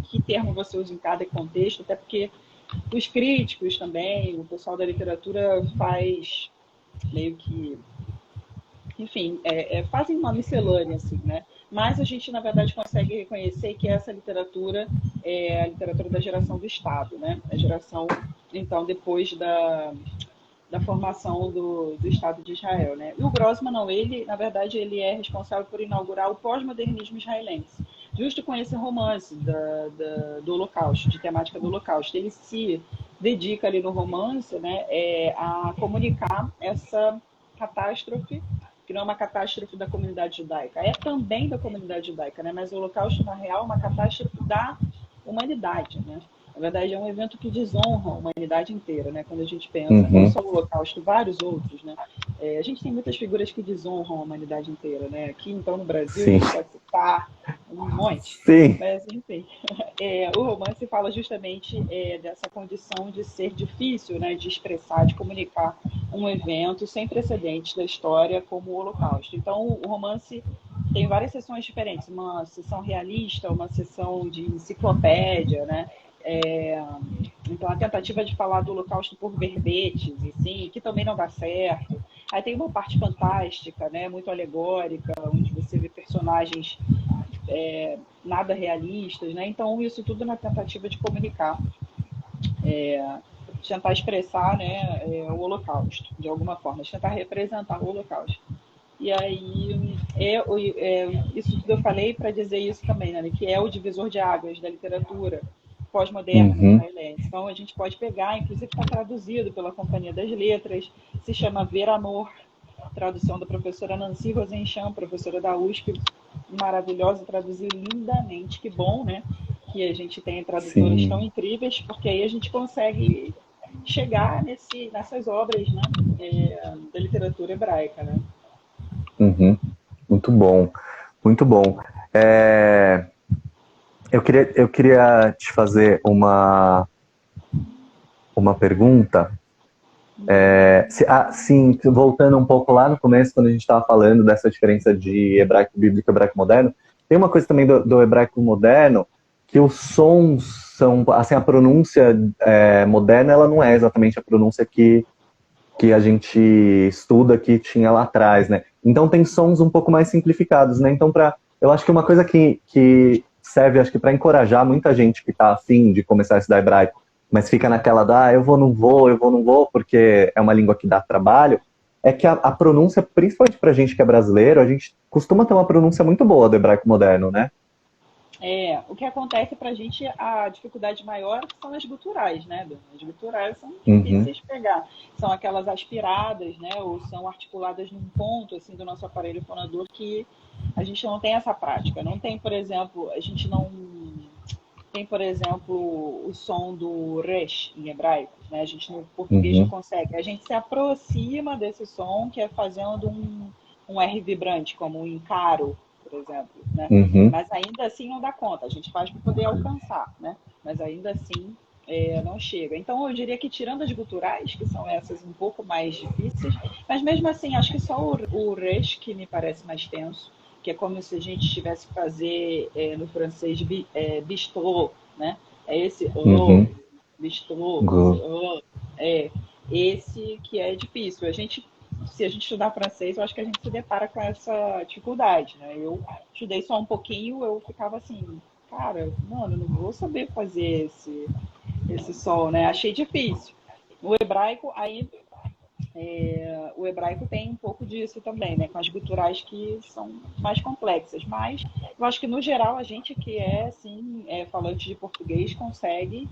B: que termo você usa em cada contexto, até porque os críticos também, o pessoal da literatura faz meio que, enfim, fazem uma miscelânea, assim, né? Mas a gente, na verdade, consegue reconhecer que essa literatura é a literatura da geração do Estado, né? A geração, então, depois da formação do Estado de Israel, né? E o Grossman, não, ele, na verdade, ele é responsável por inaugurar o pós-modernismo israelense, justo com esse romance do Holocausto, de temática do Holocausto. Ele se dedica ali no romance, né, a comunicar essa catástrofe, que não é uma catástrofe da comunidade judaica, é também da comunidade judaica, né? Mas o Holocausto, na real, é uma catástrofe da humanidade, né? Na verdade, é um evento que desonra a humanidade inteira, né? Quando a gente pensa, não só o Holocausto, vários outros, né? A gente tem muitas figuras que desonram a humanidade inteira, né? Aqui, então, no Brasil,
A: Sim.
B: a gente pode citar um monte.
A: Sim.
B: Mas, enfim, o romance fala justamente dessa condição de ser difícil, né? De expressar, de comunicar um evento sem precedentes da história como o Holocausto. Então, o romance tem várias sessões diferentes, uma sessão realista, uma sessão de enciclopédia, né? Então, a tentativa de falar do Holocausto por verbetes, assim, que também não dá certo. Aí tem uma parte fantástica, né, muito alegórica, onde você vê personagens nada realistas, né? Então, isso tudo na tentativa de comunicar, tentar expressar, né, o Holocausto, de alguma forma, tentar representar o Holocausto. E aí, isso tudo eu falei para dizer isso também, né, que é o divisor de águas da literatura pós-moderna israelense. Então, a gente pode pegar, inclusive está traduzido pela Companhia das Letras, se chama Ver Amor, tradução da professora Nancy Rosencham, professora da USP, maravilhosa, traduziu lindamente, que bom, né, que a gente tem tradutoras tão incríveis, porque aí a gente consegue chegar nessas obras, né, da literatura hebraica, né.
A: Muito bom, muito bom. Eu queria te fazer uma pergunta. Sim, voltando um pouco lá no começo, quando a gente estava falando dessa diferença de hebraico bíblico e hebraico moderno, tem uma coisa também do hebraico moderno, que os sons são, assim, a pronúncia moderna, ela não é exatamente a pronúncia que a gente estuda que tinha lá atrás, né? Então tem sons um pouco mais simplificados, né? Então, eu acho que uma coisa que serve, acho que para encorajar muita gente que está afim de começar a estudar hebraico, mas fica naquela eu vou, não vou, porque é uma língua que dá trabalho, é que a pronúncia, principalmente pra gente que é brasileiro, a gente costuma ter uma pronúncia muito boa do hebraico moderno, né?
B: O que acontece pra gente, a dificuldade maior são as guturais, né, Dona? As guturais são difíceis de pegar. São aquelas aspiradas, né, ou são articuladas num ponto, assim, do nosso aparelho fonador que a gente não tem essa prática. Não tem, por exemplo, a gente não tem, por exemplo, o som do resh em hebraico, né? A gente no português não consegue. A gente se aproxima desse som que é fazendo um R vibrante, como um encaro, por exemplo, né? Mas ainda assim não dá conta. A gente faz para poder alcançar, né? Mas ainda assim não chega. Então eu diria que tirando as guturais, que são essas um pouco mais difíceis, mas mesmo assim acho que só o resh que me parece mais tenso, que é como se a gente tivesse que fazer no francês bistrô, né? É esse bistrô, esse que é difícil. Se a gente estudar francês, eu acho que a gente se depara com essa dificuldade, né? Eu estudei só um pouquinho, eu ficava assim, cara, mano, não vou saber fazer esse som, né? Achei difícil. O hebraico, o hebraico tem um pouco disso também, né? Com as guturais que são mais complexas. Mas eu acho que, no geral, a gente que assim, falante de português consegue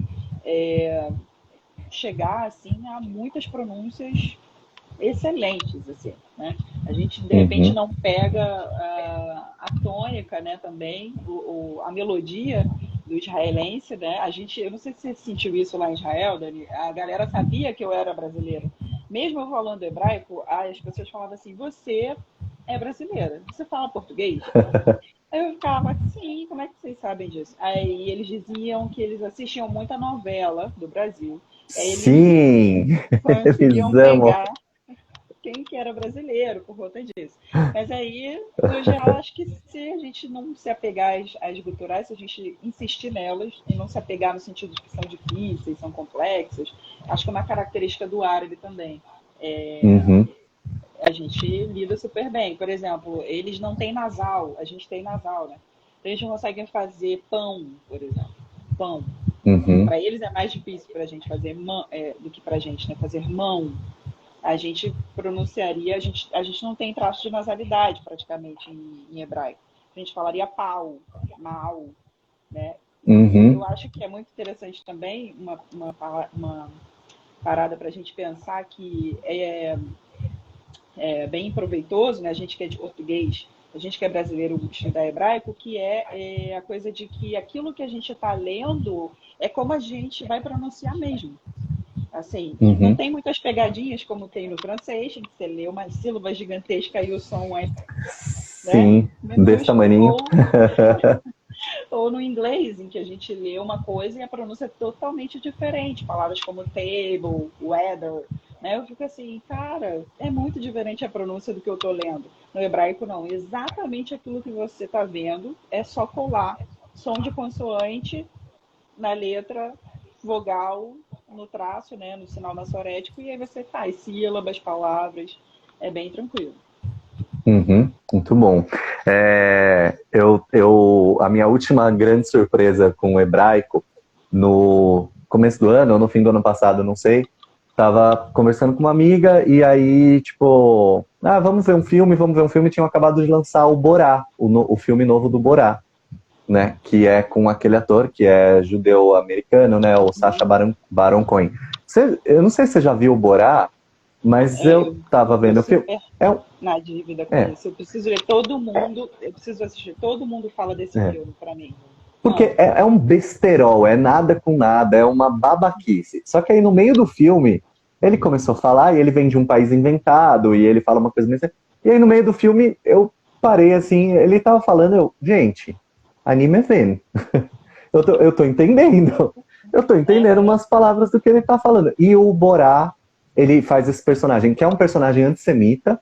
B: chegar assim, a muitas pronúncias excelentes, assim, né? A gente, de repente, não pega a tônica, né, também, a melodia do israelense, né? Eu não sei se você sentiu isso lá em Israel, Dani, a galera sabia que eu era brasileira. Mesmo eu falando hebraico, as pessoas falavam assim, você é brasileira, você fala português? Aí eu ficava, sim, como é que vocês sabem disso? Aí eles diziam que eles assistiam muita novela do Brasil. Aí
A: Sim!
B: eles conseguiam
A: Eles amam.
B: pegar quem que era brasileiro por conta disso. Mas aí, no geral, acho que se a gente não se apegar às guturais, se a gente insistir nelas e não se apegar no sentido de que são difíceis, são complexas, acho que é uma característica do árabe também. A gente lida super bem. Por exemplo, eles não têm nasal, a gente tem nasal, né? Então, eles não conseguem fazer pão, por exemplo. Pão. Para eles é mais difícil para a gente fazer do que para a gente, né? Fazer mão. a gente pronunciaria, a gente não tem traço de nasalidade praticamente em hebraico. A gente falaria pau, mal, né? E eu
A: Uhum,
B: acho que é muito interessante também uma parada para a gente pensar que é bem proveitoso, né? A gente que é de português, a gente que é brasileiro estudar hebraico, que é a coisa de que aquilo que a gente está lendo é como a gente vai pronunciar mesmo. Assim, não
A: uhum.
B: tem muitas pegadinhas como tem no francês, em que você lê uma sílaba gigantesca e o som é, né,
A: Sim, desse
B: minúsculo,
A: tamaninho.
B: ou no inglês, em que a gente lê uma coisa e a pronúncia é totalmente diferente. Palavras como table, weather, né? Eu fico assim, cara, é muito diferente a pronúncia do que eu tô lendo. No hebraico, não. Exatamente aquilo que você tá vendo, é só colar som de consoante na letra, vogal, no traço, né? No sinal maçorético, e aí você faz sílabas, palavras. É bem tranquilo.
A: Uhum, muito bom. A minha última grande surpresa com o hebraico, no começo do ano, ou no fim do ano passado, não sei, tava conversando com uma amiga e aí, tipo, vamos ver um filme, tinham acabado de lançar o Borá, o filme novo do Borá, né, que é com aquele ator que é judeu-americano, né, o Sacha Baron Cohen. Eu não sei se você já viu o Borá, mas eu
B: Eu
A: tava
B: tô
A: vendo o filme.
B: super
A: É, um-
B: na dívida com
A: é,
B: isso. Eu preciso ler todo mundo, eu preciso assistir. Todo mundo fala desse
A: é.
B: filme pra mim.
A: Porque
B: Ah,
A: é um besterol, é nada com nada, é uma babaquice. Só que aí no meio do filme, ele começou a falar e ele vem de um país inventado e ele fala uma coisa meio assim. E aí no meio do filme eu parei assim, ele tava falando, gente, anime é zen. Eu tô entendendo. Eu tô entendendo
B: aham.
A: umas palavras do que ele tá falando. E o Borá, ele faz esse personagem, que é um personagem antissemita,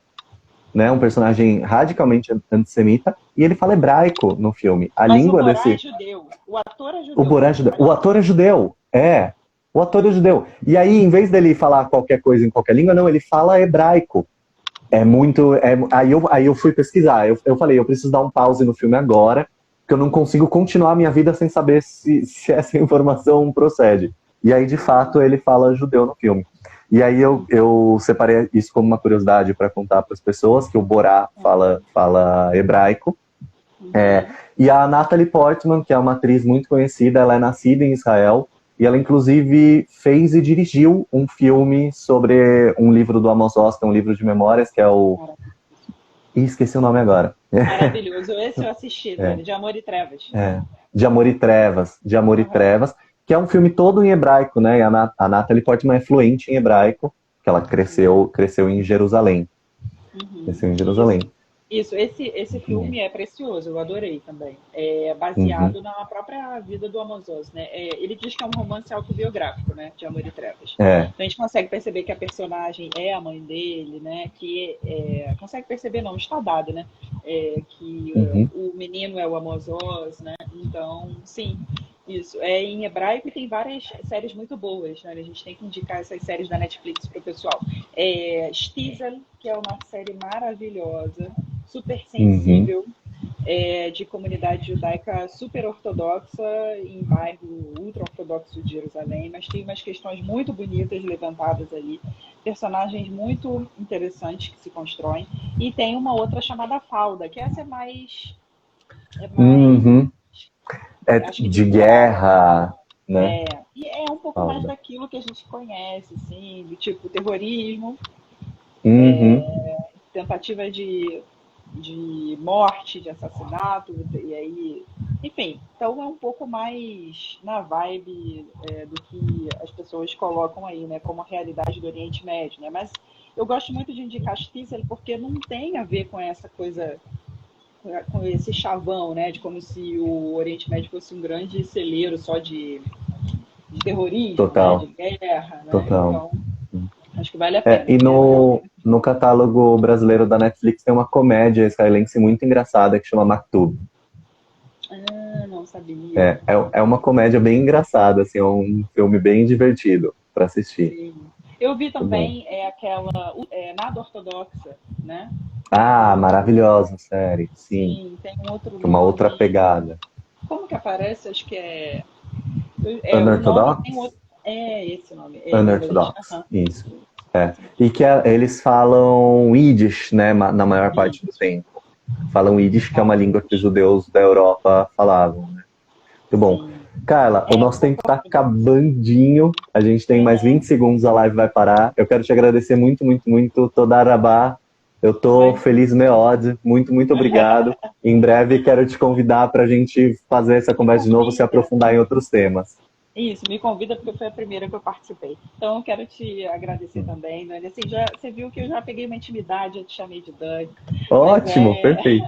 A: né? Um personagem radicalmente antissemita, e ele fala hebraico no filme. A
B: Mas o
A: língua
B: Borá é
A: desse
B: judeu. O ator é
A: o
B: judeu, o
A: Borá é judeu. O
B: personagem.
A: ator é judeu. É. O ator é judeu. E aí, em vez dele falar qualquer coisa em qualquer língua, não, ele fala hebraico. É muito. Aí eu fui pesquisar. Eu falei, eu preciso dar um pause no filme agora, porque eu não consigo continuar a minha vida sem saber se essa informação procede. E aí, de fato, ele fala judeu no filme. E aí eu separei isso como uma curiosidade para contar para as pessoas, que o Borá fala hebraico. É,
B: Uhum.
A: e a Natalie Portman, que é uma atriz muito conhecida, ela é nascida em Israel e ela inclusive fez e dirigiu um filme sobre um livro do Amos Oz, que é um livro de memórias, que é o...
B: Maravilhoso.
A: Ih, esqueci o nome agora.
B: Maravilhoso. Esse eu assisti,
A: É,
B: Dani, de Amor e Trevas.
A: é, de Amor e Trevas, de Amor e
B: Aham.
A: Trevas, que é um filme todo em hebraico, né? E a Natalie Portman é fluente em hebraico, que ela
B: Sim.
A: cresceu em Jerusalém.
B: Uhum.
A: Cresceu em
B: Isso.
A: Jerusalém.
B: Isso, esse
A: Uhum.
B: filme é precioso, eu adorei também. É
A: Uhum.
B: baseado na própria vida do Amos Oz, né? Ele diz que é um romance autobiográfico, né? De Amor e Trevas.
A: É.
B: Então a gente consegue perceber que a personagem é a mãe dele, né? Consegue perceber, não, está dado, né? Que
A: Uhum.
B: o menino é o Amos Oz, né? Então, sim, isso. É em hebraico e tem várias séries muito boas, né? A gente tem que indicar essas séries da Netflix para o pessoal. Stiesel, que é uma série maravilhosa, super
A: Uhum.
B: sensível, de comunidade judaica super ortodoxa, em bairro ultra ortodoxo de Jerusalém, mas tem umas questões muito bonitas levantadas ali, personagens muito interessantes que se constroem, e tem uma outra chamada Falda, que essa é mais,
A: Uhum. É
B: acho que de
A: de
B: moral.
A: guerra, né?
B: E é um pouco mais
A: Falda.
B: daquilo que a gente conhece, assim, do tipo terrorismo,
A: Uhum.
B: tentativa de morte, de assassinato, e aí, enfim, então é um pouco mais na vibe do que as pessoas colocam aí, né, como a realidade do Oriente Médio, né, mas eu gosto muito de indicar Stiesel porque não tem a ver com essa coisa, com esse chavão, né, de como se o Oriente Médio fosse um grande celeiro só de terrorismo, né, de
A: Total,
B: guerra, né,
A: total.
B: então acho que vale a pena.
A: E no catálogo brasileiro da Netflix tem uma comédia israelense muito engraçada que chama Maktub.
B: Ah, não sabia.
A: É uma comédia bem engraçada, assim, é um filme bem divertido para assistir.
B: Sim. Eu vi
A: Muito bom.
B: também aquela Nada Ortodoxa, né?
A: Ah,
B: Do,
A: maravilhosa série, sim.
B: sim, tem um outro
A: Que é uma outra
B: nome.
A: pegada.
B: Como que aparece? Acho que o nome tem
A: Unorthodox?
B: outro. É esse nome, é em inglês.
A: Unorthodox,
B: Aham.
A: isso. E que eles falam Yiddish, né, na maior parte do tempo. Falam Yiddish, que é uma língua que os judeus da Europa falavam, né? Muito bom.
B: Sim.
A: Carla, o nosso tempo tá acabandinho. A gente tem mais 20 segundos, a live vai parar. Eu quero te agradecer muito, muito, muito. Toda Arabá. Eu tô feliz meode. Muito, muito obrigado. Em breve quero te convidar para a gente fazer essa conversa de novo, se aprofundar em outros temas.
B: Isso, me convida porque foi a primeira que eu participei. Então, eu quero te agradecer também, Dani. Assim, você viu que eu já peguei uma intimidade, eu te chamei de Dani.
A: Ótimo, perfeito.